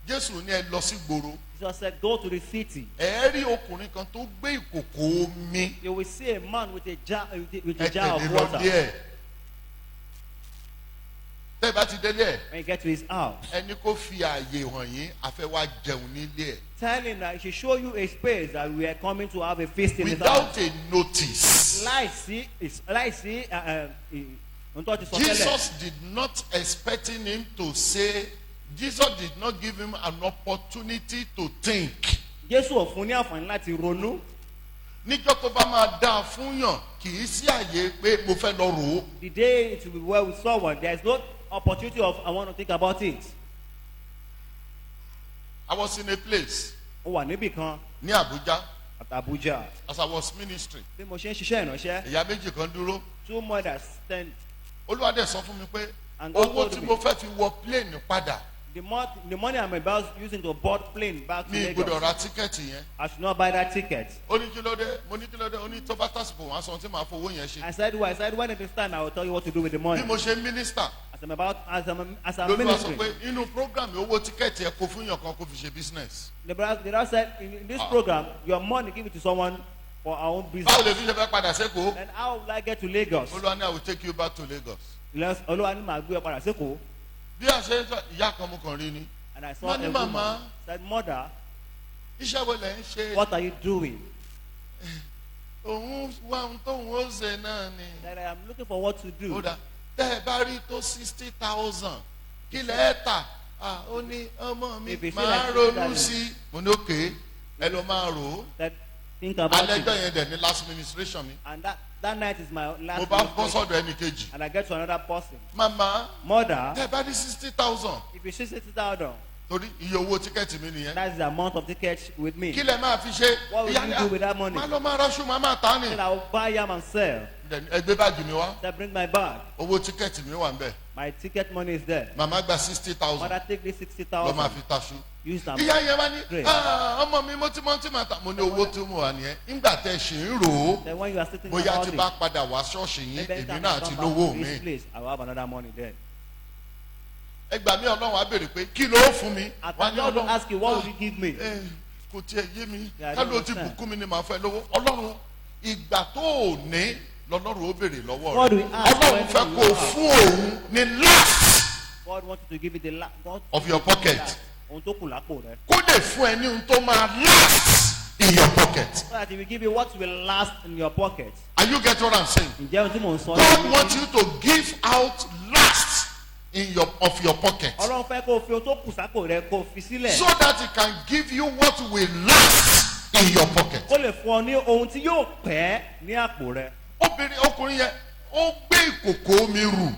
Jésù ní ẹ lọ sí gbòòrò. Jesus said, go to the city. Ẹ rí ọkùnrin kan tó gbé ìkòkò omi. You will see a man with a jar, with Ẹ a jar tẹ̀lé of lọ water. díẹ̀. Tẹ́ ẹ bá ti délé ẹ̀, When you get to his house, ẹni kó fi ààyè hàn yín, a fẹ́ wá jẹun nílé ẹ̀. tell him that he should show you a space that we are coming to have a feast in his house. Without a notice. Láìsí ohun tó ti sọ tẹ́lẹ̀. Jesus did not expecting him to say, Jesus did not give him an opportunity to think. Jésù ò fún ní àǹfààní láti ronú. Níjọ́ tó bá máa dáa fún yàn, kì í sí àyè pé mo fẹ́ lọ rò ó. The day it will be well with someone, there is no opportunity of I want to think about it. I was in a place Ó wà níbì kan ní Abuja at Abuja. as I was ministering. Bí mo ṣe ń ṣiṣẹ́ ìránṣẹ́, Ìyá méjì kan dúró. 2 mothers stand. Olúwa dẹ̀ sọ fún mi pé And God owó told tí me. mo fẹ́ fi wọ plane padà The money I'm about using to board plane back to ní ìgbọ́dọ̀ Lagos, ra tíkẹ́ẹ̀tì yẹn. I should not buy that ticket. Ó ní kí ló dé, mo ní kí ló dé, ó ní tó bá tásìkò wọn aṣọ tí màá fowó yẹn ṣe. I said, when it is time, I will tell you what to do with the money. Bí mo ṣe ń mínísítà, As I'm lolúwa sọ ministering, pé inú program owó tíkẹ́ẹ̀tì ẹ kó fún yàn kan kó fi ṣe business. the brother said, in this program, your money, give it to someone for our own Báwo business. lè fi ṣe fẹ́ padà sékòó? Then how will I get to Lagos? Olúwa ní I will take you back to Lagos. Olúwa ní màá gbé ọ padà sékòó. Bí a ṣe ń sọ, ìyá kan mo kàn rí ni. And I saw Money, a mama. woman. Said, mother, Iṣẹ́ wo lẹ̀ ń ṣe? what are you doing? Òun wá ohun tóun ó ṣe náà ni. That I am looking for what to do. Ó dà tẹ́ ẹ bá rí tó 60,000 kí lẹ̀ ẹ́ tà ó ní ọmọ mi If you feel máa like ronú that, sí mo ní òkè ẹ lọ máa rò ó That think about alẹ́jọ́ it. yẹn dẹ̀ ní last ministration mi And that night is my mo last bá bọ́ ministration. sọ́dọ̀ ẹnì kejì And I get to another person. mama Mother, tẹ́ ẹ bá ní 60,000 if you see 60,000, torí iye owó tíkẹ́ẹ̀tì mi nìyẹn that is the amount of tickets with me. kí lẹ máa fi ṣe What will you do with that money? máa lọ máa raṣu máa máa tà ní Then I will buy yam and sell. ẹgbẹ́ báàgì mi wá Then bring my bag. owó tíkẹ́ẹ̀tì mi wà ń bẹ̀ My ticket money is there. màmá gba 60,000 Mother, take this lọ máa 60,000. fi taṣu. Use them. ìyá yẹn wá ní Great. ọmọ mi mọ́tímọ́tí máa ta mo ní owó tí mo wà nìyẹn nígbà tẹ ṣì ń rò ó Then when you are sitting bóyá about tí it, bá padà wá ṣọ́ọ̀ṣì yín maybe èmi anytime náà I ti come lówó back to mi this place, I will have another money there. ẹgbà mi ọlọ́run á béèrè pé kí ló fún mi At wá the ní time, ọlọ́run ask you, what will you give me? kò tiẹ̀ yé mi Yeah, I ká don't ló ti understand. bùkún mi ni màá fẹ́ lówó ọlọ́run ìgbà tó ò ní lọ́lọ́run ó béèrè lọ́wọ́ God rẹ̀ will ask ọlọ́run when fẹ́ you kó o have. fún òun ní last God wants you to give it the last of your pocket ohun tó kù lápò rẹ. kó lè fún ẹ ní ohun tó máa last in your pocket. So that he will give you what will last in your pocket. Are you get what I'm saying? Ǹjẹ́ ohun tí mò ń sọ? God wants you to give out last in your pocket Ọlọ́run fẹ́ kó o fi ohun tó kù sápò rẹ kó o fi sílẹ̀. so that he can give you what will last in your pocket. Kó lè fún ọ ní ohun tí yóò pẹ́ ní àpò rẹ. Ọkùnrin yẹn ó gbé ìkòkò omi rù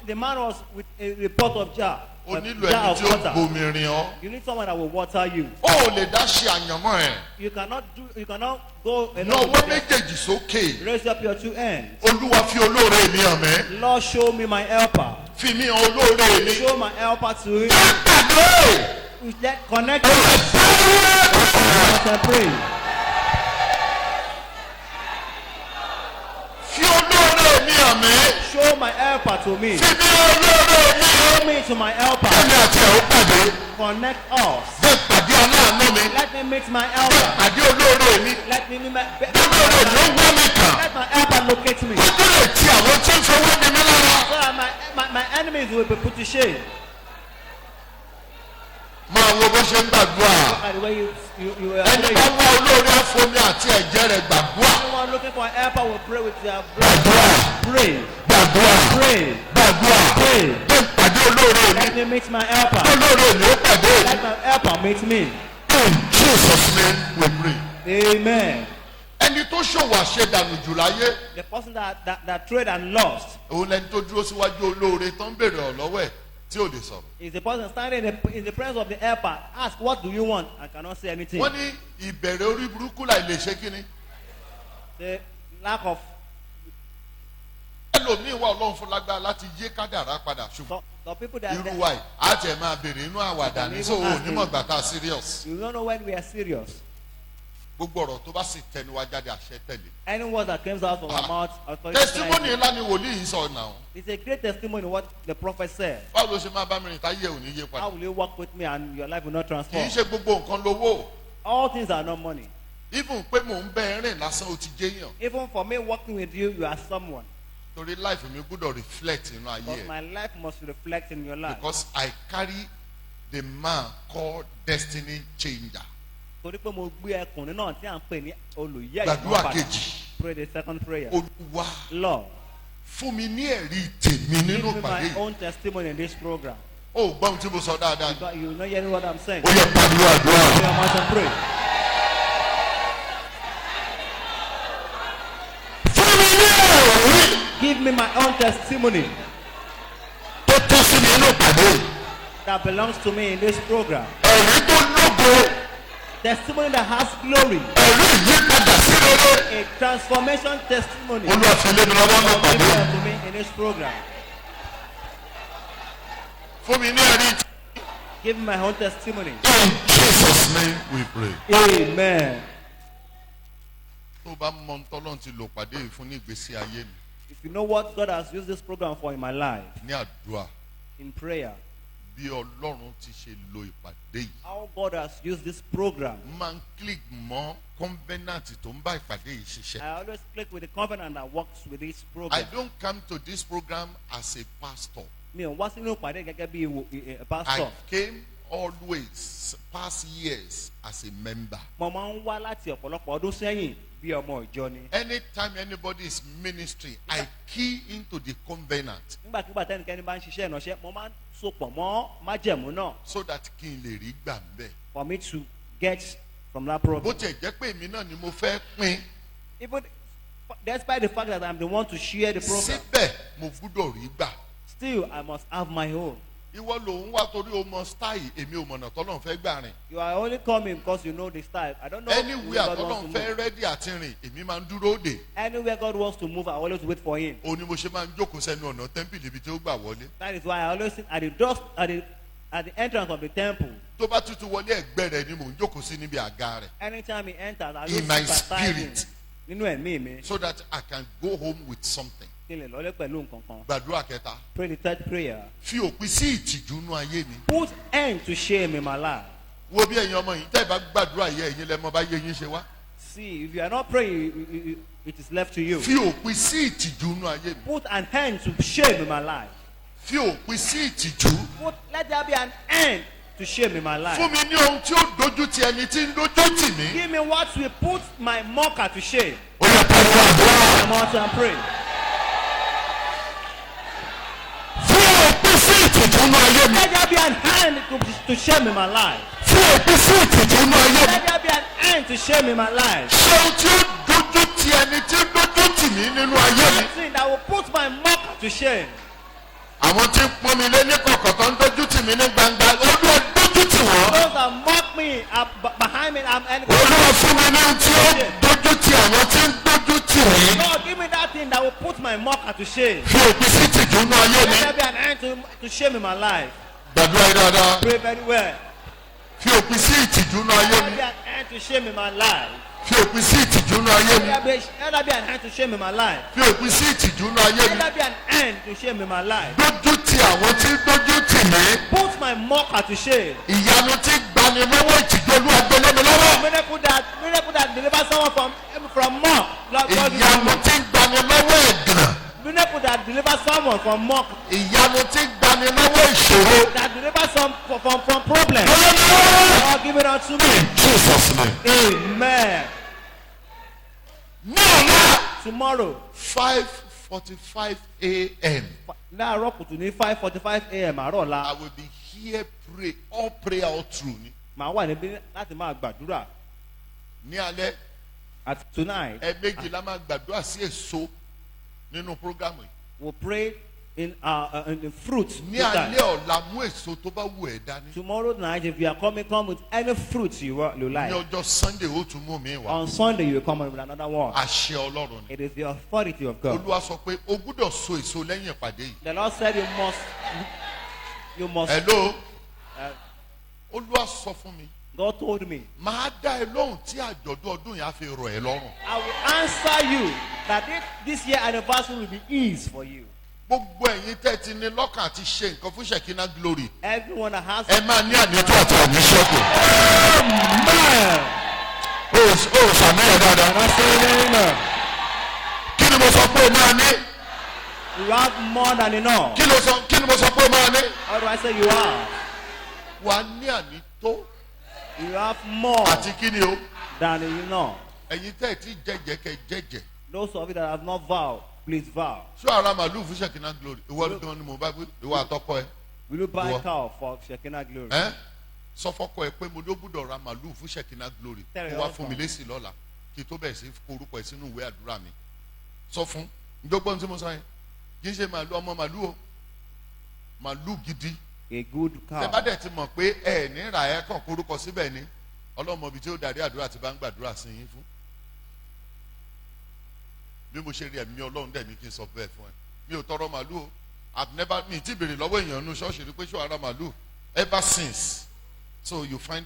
The man was with a pot of jar. o A nílò jar ẹni of tí ó water. bomi rin ọ. You need someone that will water you. O ò lè dá ṣe àyànmọ́ ẹ̀. You cannot go alone Lọ́wọ́ with them. méjèèjì sókè. Raise up your two hands. Olúwa fi olóore mi hàn mí. Lord, show me my helper. Fi mí hàn olóore mi. Show my helper to you. Gbàgbé. Let connect us. And pray. Fi olóore mi hàn mí. Show my helper to me. Fi mí hàn olóore mi. Show me to my helper. Ẹni àti ẹ̀ ó pàdé. Connect us. Bẹ́ẹ̀ pàdé aláàánú mi. Let me meet my Bẹ́ẹ̀ helper. pàdé olóore mi. Let me meet my Olóore mi ó wá mi kàn. Let my helper locate me. Ó tó lè ti àwọn tí ń fowó ni mí lára. So that my enemies will be put to shame. Máa wo bó ṣe ń gbàdúrà. By the way you Ẹni bá wá olóore àfomi àti ẹ̀jẹ̀ rẹ̀ gbàdúrà. anyone looking for a helper will pray with their blood. Gbàdúrà. Pray. Gbàdúrà. Pray. Gbàdúrà. Pray. Bẹ́ẹ̀ pàdé olóore mi. Let me meet my helper. Olóore mi ó pàdé. Let my helper meet me. In Jesus' name we pray. Amen. Ẹni tó ṣòwò àṣedànù jù láyé. The person that trade and lost Òun lẹni tó dúró síwájú olóore tó ń béèrè ọ̀ lọ́wọ́ ẹ̀ tí ò lè sọ̀rọ̀. is the person standing in the presence of the helper. Ask, what do you want? I cannot say anything. Wọ́n ní ìbẹ̀rẹ̀ orí burúkú láì lè ṣe kíni. The lack of Ẹlòmíì wà Ọlọ́run fún lágbára láti yé kádàrá padà ṣùgbọ́n the people that irú wa yìí á tẹ̀ máa béèrè inú àwàdà ní so onímọ̀ gbà tá a serious. you don't know when we are serious. Gbogbo ọ̀rọ̀ tó bá sì tẹnu wa jáde àṣẹ tẹ̀lé. Any word that comes out from our mouth, Testimony ńlá ni wòlíì yìí sọ náà. it's a great testimony what the prophet said. Báwo ló ṣe máa bá mi rìn táyé ò ní yé How padà? will you walk with me and your life will not Kì transform? í ṣe gbogbo nǹkan lówó. All things are not money. Even pé mò ń bẹ rìn lásán ó ti jéyàn. Even for me walking with you, you are someone. Torí life mi gbọ́dọ̀ reflect inú ayé But ẹ̀. my life must reflect in your life. Because I carry the man called destiny changer. Torí pé mo gbé ẹkùnrin náà tí à ń pè ní olùyẹ Gbàdúrà ìmọ̀padà. kejì. Pray the second prayer. Olúwa Lord, fún mi ní ẹ̀rí tèmi give nínú me ìpàdé my yìí. own testimony in this program. Ó gbọ́ ohun tí mo sọ dáadáa ni. But you know hearing what I'm saying. Ó yẹ pariwo àdúrà. Pray your mouth and pray. Fún mi ní ẹ̀rí Give me my own testimony tó tó sí mi nínú ìpàdé yìí. that belongs to me in this program. Ẹ̀rí tó lógo. Testimony that has glory. Ẹ̀rí ìyípadà sí rere. A transformation testimony. Olúwa fi lé mi lọ́wọ́ nínú ìpàdé Give yìí. that to me in this program. Fún mi ní ẹ̀rí. Give me my own testimony. In Jesus' name we pray. Amen. Tó bá mọ ohun tọ́lọ́run ti lò pàdé yìí fún ní ìgbésí ayé mi If you know what God has used this program for in my life, ní àdúrà in prayer, bí Ọlọ́run ti ṣe lo ìpàdé yìí. how God has used this program, Máa ń click mọ́ covenant tó ń bá ìpàdé yìí ṣiṣẹ́. I always click with the covenant that works with this I program. don't come to this program as a pastor. Mi ò wá sínú ìpàdé gẹ́gẹ́ bí I pastor. came always past years as a member. Mo máa ń wá láti ọ̀pọ̀lọpọ̀ ọdún sẹ́yìn bí ọmọ ìjọ ni. Anytime anybody is ministry, I key into the covenant nígbàkigbà tẹ́nikẹ́ni bá ń ṣiṣẹ́ ìránṣẹ́ mo máa ń sopọ̀ mọ́ májẹ̀mú náà so that kí n lè rí gbà ń bẹ̀. for me to get from that Bó program. tiẹ̀ jẹ́ pé èmi náà ni mo fẹ́ pín, Even despite the fact that I'm the one to share the program, síbẹ̀ mo gbúdọ̀ rí gbà. still I must have my own. Ìwọ ló ń wá torí o mọ style, èmi ò mọ̀nà tọ́lọ́run fẹ́ gbà rìn. You are only coming because you know the style. I don't know Anywhere where God tọ́lọ́run wants to fẹ́ move. rẹ́dí àti rìn, èmi máa ń dúró dè. Anywhere God wants to move, I always wait for Him. Òun ni mo ṣe máa ń jókòó sẹ́nu ọ̀nà tẹ́ḿpìlì ibi tí ó gbà wọlé. That is why I always sit at the door, at the entrance of the temple. Tó bá tútù wọlé ẹ̀gbẹ́ rẹ̀ ni mò ń jókòó sí níbi àga rẹ̀. Anytime He enters, I In always my sit beside Him. spirit. Nínú ẹ̀mí mi, So that I can go home with something. kí n lè lọlé pẹ̀lú nǹkan kan. Gbàdúrà kẹta. Pray the third prayer. Fi òpin sí ìtìjú nú ayé mi. Put end to shame in my life. Wo bí ẹ̀yin ọmọ yìí tẹ́ ẹ bá gbàdúrà yẹ ẹ̀yin lẹ́mọ bá yé yín ṣe wá. See, if you are not praying, it is left to you. Fi òpin sí ìtìjú nú ayé mi. Put an end to shame in my life. Fi òpin sí ìtìjú. Let there be an end to shame in my life. Fún mi ní ohun tí ó dojú ti ẹni tí ń dojú tì mí. Give me what will put my mocker to shame. Ó yẹ pariwo àdúrà. Come out and pray. Fi òpin sí ìtìjú nú ayé mi. Let there be an end to shame in my life. Fi òpin sí ìtìjú nú ayé mi. Let there be an end to shame in my life. Ṣé ohun tí ó dojú ti ẹni tí ń dojú tì mí nínú ayé mi. Something that will put my mocker to shame. Àwọn tí ń pọ́n mi lé ní kọ̀kọ̀ tó ń dojú tì mí ní gbangba, Olúwa dojú tì wọ́n. Those that mock me behind me, I'm enemy. Olúwa fún mi ní ohun tí ó dojú tì àwọn tí ń dojú tì mí. Lord, give me that thing that will put my mocker to shame. Fi òpin sí ìtìjú nú ayé mi. Let there be an end to shame in my life. Gbàdúrà yìí dáadáa. Pray very well. Fi òpin sí ìtìjú nú ayé Let there mi. be an end to shame in my life. Fi òpin sí ìtìjú nú ayé mi. Let there be an end to shame in my life. Fi òpin sí ìtìjú nú ayé Let mi. there be an end to shame in my life. Dójú ti àwọn tí ń dójú tì mí. Put my mocker to shame. Ìyanu tí gbani lọ́wọ́ ìtìjú Olúwa gbé lé mi lọ́wọ́. Miracle that delivers someone from mock. Lord, God, Ìyanu tí gbani lọ́wọ́ ẹ̀gàn. miracle that delivers someone from mock. Ìyanu tí gbani lọ́wọ́ ìṣòro. That delivers some from problems. Lọ́wọ́ Lord, give it unto me. in Jesus name. Amen. Ní ọ̀la Tomorrow, 5:45 a.m. láàárọ̀ kùtù ní 5:45 a.m. àárọ̀ I la. will be here pray all prayer all through ni. Màá wà níbí láti máa gbàdúrà. Ní alẹ́ At tonight, ẹ̀ẹ̀mejì la máa gbàdúrà sí èso nínú prógámù yìí. we'll pray in the fruit. Ní alẹ́ ọ̀la mú èso tó bá wù ẹ́ dání. Tomorrow night, if you are coming, come with any fruit you Ní like. ọjọ́ Sunday ó tún mú mi wá. On Sunday, you will come with another one. Àṣẹ Ọlọ́run ni. It is the authority of God. Olúwa sọ pé o gbúdọ̀ so èso lẹ́yìn ìpàdé yìí. The Lord said you must. Hello. Olúwa sọ fún mi. God told me, Màá dá ẹ lóhùn tí àjọ̀dún ọdún yẹn á fi rọ̀ ẹ́ lọ́rùn. I will answer you that this year anniversary will be ease for you. Gbogbo ẹ̀yin tẹ́ ti ní lọ́kàn àti ṣe nǹkan fún Shekinah Glory. Everyone that has. Ẹ máa ní ànító àti àníṣẹ́kù. Amen. O ṣàmìyàn dáadáa. Kí ni mo sọ pé o máa ní? You have more than enough. Kí ni mo sọ pé o máa ní? How do I say you are? Wà á ní ànító You have more àti kí ni o? than enough. Ẹ̀yin tẹ́ ẹ ti jẹ́jẹ́ kẹ́ jẹ́jẹ́. Those of you that have not vowed, please vow. Ṣé ara màlúù fún Shekinah Glory? Ìwọ gan ni mo bá gbé. Ìwọ àtọkọ ẹ. Will you buy What? cow for Shekinah glory? Ẹ́ sọ fọ́kọ ẹ pé mo ló gbúdọ̀ ra màlúù fún Shekinah Glory. Tell Kó your wá fún mi husband. lésì lọ́la. Kí tó bẹ̀ sí korúkọ ẹ sínú ìwé àdúrà mi. Sọ fún. Ǹjọ́gbọ́n tí mo sọ yẹn. Kì í ṣe màlúù ọmọ màlúù o. Màlúù gidi. A good Ẹ bá cow. dẹ̀ ti mọ̀ pé ẹ ní ra ẹ kàn korúkọ síbẹ̀ ni. Ọlọ́mọ ibi tí ó darí àdúrà ti bá ń gbàdúrà sí yín fún. Bí mo ṣe rí ẹ̀mí Ọlọ́run dẹ̀ ní kí n sọ bẹ́ẹ̀ fún ẹ. Mi ò tọrọ màlúù o. I've never mi ti béèrè lọ́wọ́ èèyàn nínú ṣọ́ọ̀ṣì rí pé ṣé ara màlúù ever since. So you find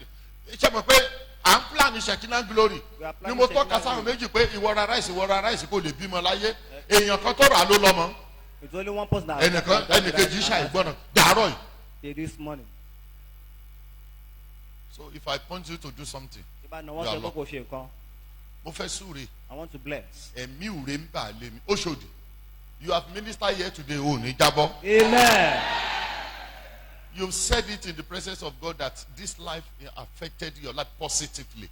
ṣe mọ̀ pé à ń plan Shekinah Glory. We are Ni planning mo tọ́ka Shekinah sáwọn Glory. méjì pé ìwọ ra ráìsì kò lè bímọ láyé. Èèyàn kan tó rà á ló lọ́mọ. It's only one person that Ẹnìkejì ṣàìgbọràn dàárọ̀ yìí. Say this morning. So if I point you to do something, If I know You are what to go, mo fẹ́ súre. I want to bless. Ẹ̀mí ìwúre ń bà lé mi. Oṣòdì, you have ministered here today, o ní jábọ́. Amen. You've said it in the presence of God that this life affected your life positively.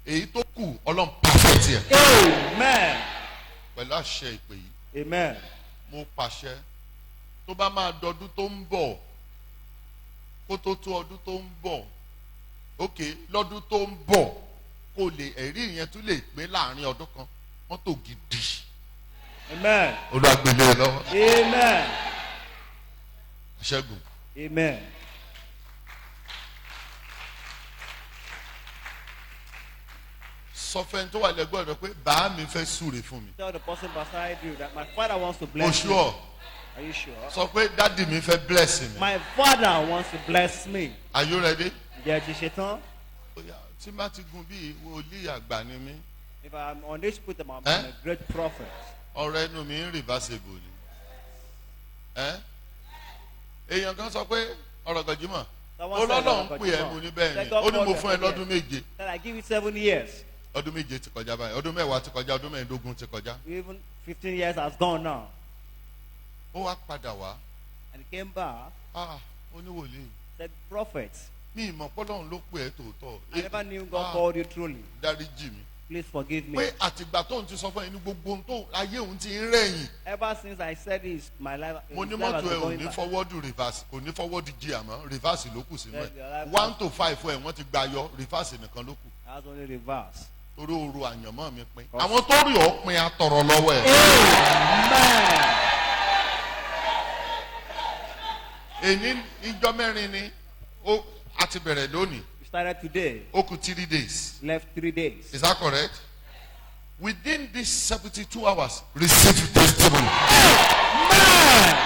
èyí tó kù ọlọ́run perfect yẹ. Amen. pẹ̀lú àṣẹ ìpè yìí Amen. mo pàṣẹ tó bá máa dọdún tó ń bọ̀ kó tó ọdún tó ń bọ̀ ok lọ́dún tó ń bọ̀ kó lè ẹ̀rí yẹn tún lè pé láàrin ọdún kan mọ́tò gidi. Amen. olùwàgbélé ẹ lọ́wọ́. Amen. ṣẹ́gun. Amen. sọ fẹ́ni tó wà lẹ́gbọ́n rẹ pé bàá mi fẹ́ súre fún mi. Tell the person beside you that my father wants to bless o me. sure. Are you sure? sọ pé dádì mi fẹ́ bless mi. My father wants to bless me. Are you ready? Ǹjẹ́ ti ṣe tán? Oya, tí má ti gun bí wòlíì àgbà ni mí. If I'm on this put I'm a great prophet. ọ̀rọ̀ ẹnu mi ń reversible ni. èèyàn kan sọ pé ọ̀rọ̀ gànjúmọ̀ olọ́lọ́ ń pè ẹ́ mo ní bẹ́ẹ̀ ni ó ní mo fún ẹ lọ́dún méje. Then I give you 7 years. ọdún méje ti kọjá báyìí ọdún mẹ́wàá ti kọjá ọdún mẹ́ẹ̀ẹ́dógún ti kọjá. Even 15 years has gone now. ó wá padà wá. And he came back. ó ní wòlíì. Said, prophet. mi ìmọ̀ pọ́lọ́run ló pè ẹ́ tòótọ́. I never knew God called you truly. dáríjì mi. Please forgive me. pé àtìgbà tóun ti sọ fún ẹ ní gbogbo ohun tó ayé òun ti ń rẹ̀yìn. Ever since I said this, my life. mo ní mọ́tò ẹ ò ní fọwọ́dù reverse kò ní fọwọ́dù jí àmọ́ reverse ló kù sínú ẹ̀ 1 to 5 ẹ̀ wọ́n ti gba yọ reverse nìkan ló kù. That's only reverse. orí oru àyànmọ́ mi pin. àwọn tó rí ọ pin atọrọ lọ́wọ́ ẹ̀. èyí ìjọ mẹ́rin ni a ti bẹ̀rẹ̀ lónìí. We started today. ó kù 3 days. Left 3 days. Is that correct? Within these 72 hours, receive testimony. Amen.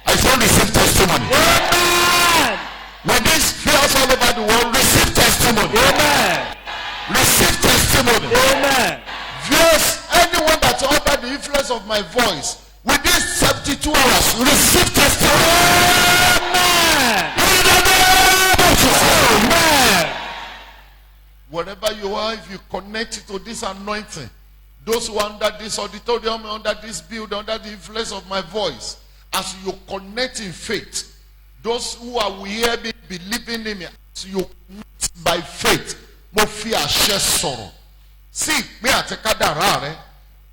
I said receive testimony. Amen. With these fears all over the world, receive testimony. Amen. Receive testimony. Amen. Yes, anyone that's under the influence of my voice, within 72 hours, receive testimony. Amen. In the name of Jesus. Amen. Wherever you are, if you connect to this anointing, those who are under this auditorium, under this building, under the influence of my voice, as you connect in faith, those who are here believing in me, as you connect by faith, mo fi àṣẹ sọ̀rọ̀ sí ìpín àti kádàrá rẹ,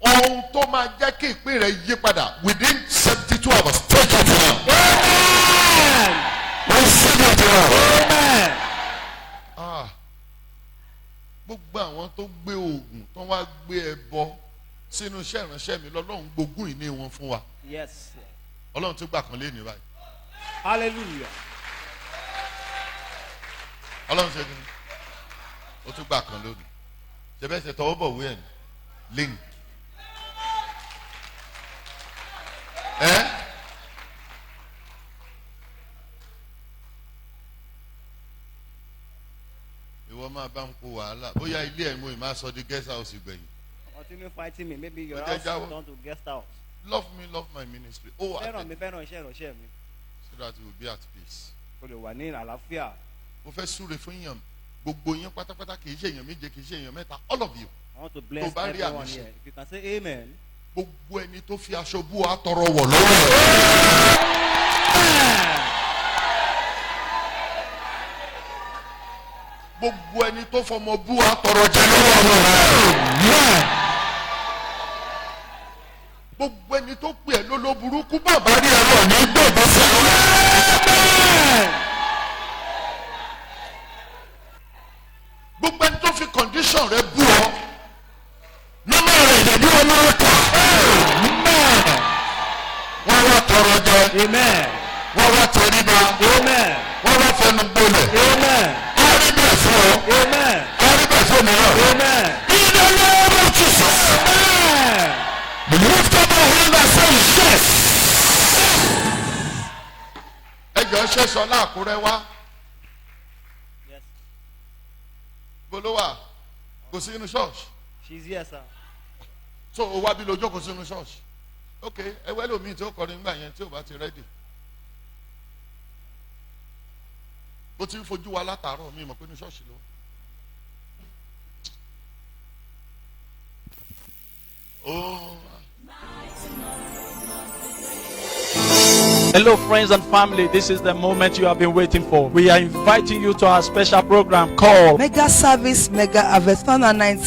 ohun tó máa jẹ́ kí ìpín rẹ yí padà within 72 hours. Take it now. Amen. Receive it now. Amen. Gbogbo àwọn tó gbé oògùn tó wá gbé ẹbọ sínú iṣẹ́ ìránṣẹ́ mi lọ́lọ́run gbógun ìní wọn fún wa. Yes. Ọlọ́run tó gbà kan lé ní báyìí. Hallelujah. Ọlọ́run ṣe kí ni ó tún gbà kan lónìí. Ṣé bẹ́ẹ̀ ṣe tọwọ́ bọ̀ wí ẹ̀ ní link. Ìwọ máa bá ń kó wàhálà bóyá ilé ẹ̀ mú ì máa sọ di guest house ìgbẹ̀yìn. Continue fighting me. Maybe your house will turn to guest house. Love me, love my ministry. Oh, fẹ́ràn mi fẹ́ràn iṣẹ́ ìránṣẹ́ mi. So that you will be at peace. O lè wà ní àlàáfíà. Mo fẹ́ súre fún yàn gbogbo yín pátápátá kì í ṣe èèyàn méje kì í ṣe èèyàn mẹ́ta all of you. I want to bless everyone here. If you can say amen. Gbogbo ẹni tó fi aṣọ bú wa tọrọ wọ̀ lọ́wọ́. Gbogbo ẹni tó fọmọ bú wa tọrọ jẹ lọ́wọ́. Gbogbo ẹni tó pè é lóló burúkú bàbá rí ẹ̀rọ ní gbọ̀ngàn sí i. Gbogbo ẹni tó fi condition rẹ bú ọ nínú rẹ ìdẹ̀bí olóró ta. Wọ́n wá tọrọ jẹ. Wọ́n wá tẹríba. Wọ́n wá fẹnu gbolẹ̀. A rí bẹ́ẹ̀ fún ọ. A rí bẹ́ẹ̀ fún mìíràn. In the name of Jesus. Lift up your hand and say yes. Ẹ jọ ṣe Ṣọlá Àkúrẹ́ wá. Bolówà kò sí inú ṣọ́ọ̀ṣì. She's here, sir. So o wá bí lójó kò sí inú ṣọ́ọ̀ṣì. Ok ẹwẹ́ lómi tí ó kọrin nígbà yẹn tí ò bá ti rẹ́dì. Bó ti ń fojú wa látàárọ̀ mi mọ̀ pé inú ṣọ́ọ̀ṣì ló. Oh. Hello, friends and family. This is the moment you have been waiting for. We are inviting you to our special program called Mega Service Mega Harvest 2019.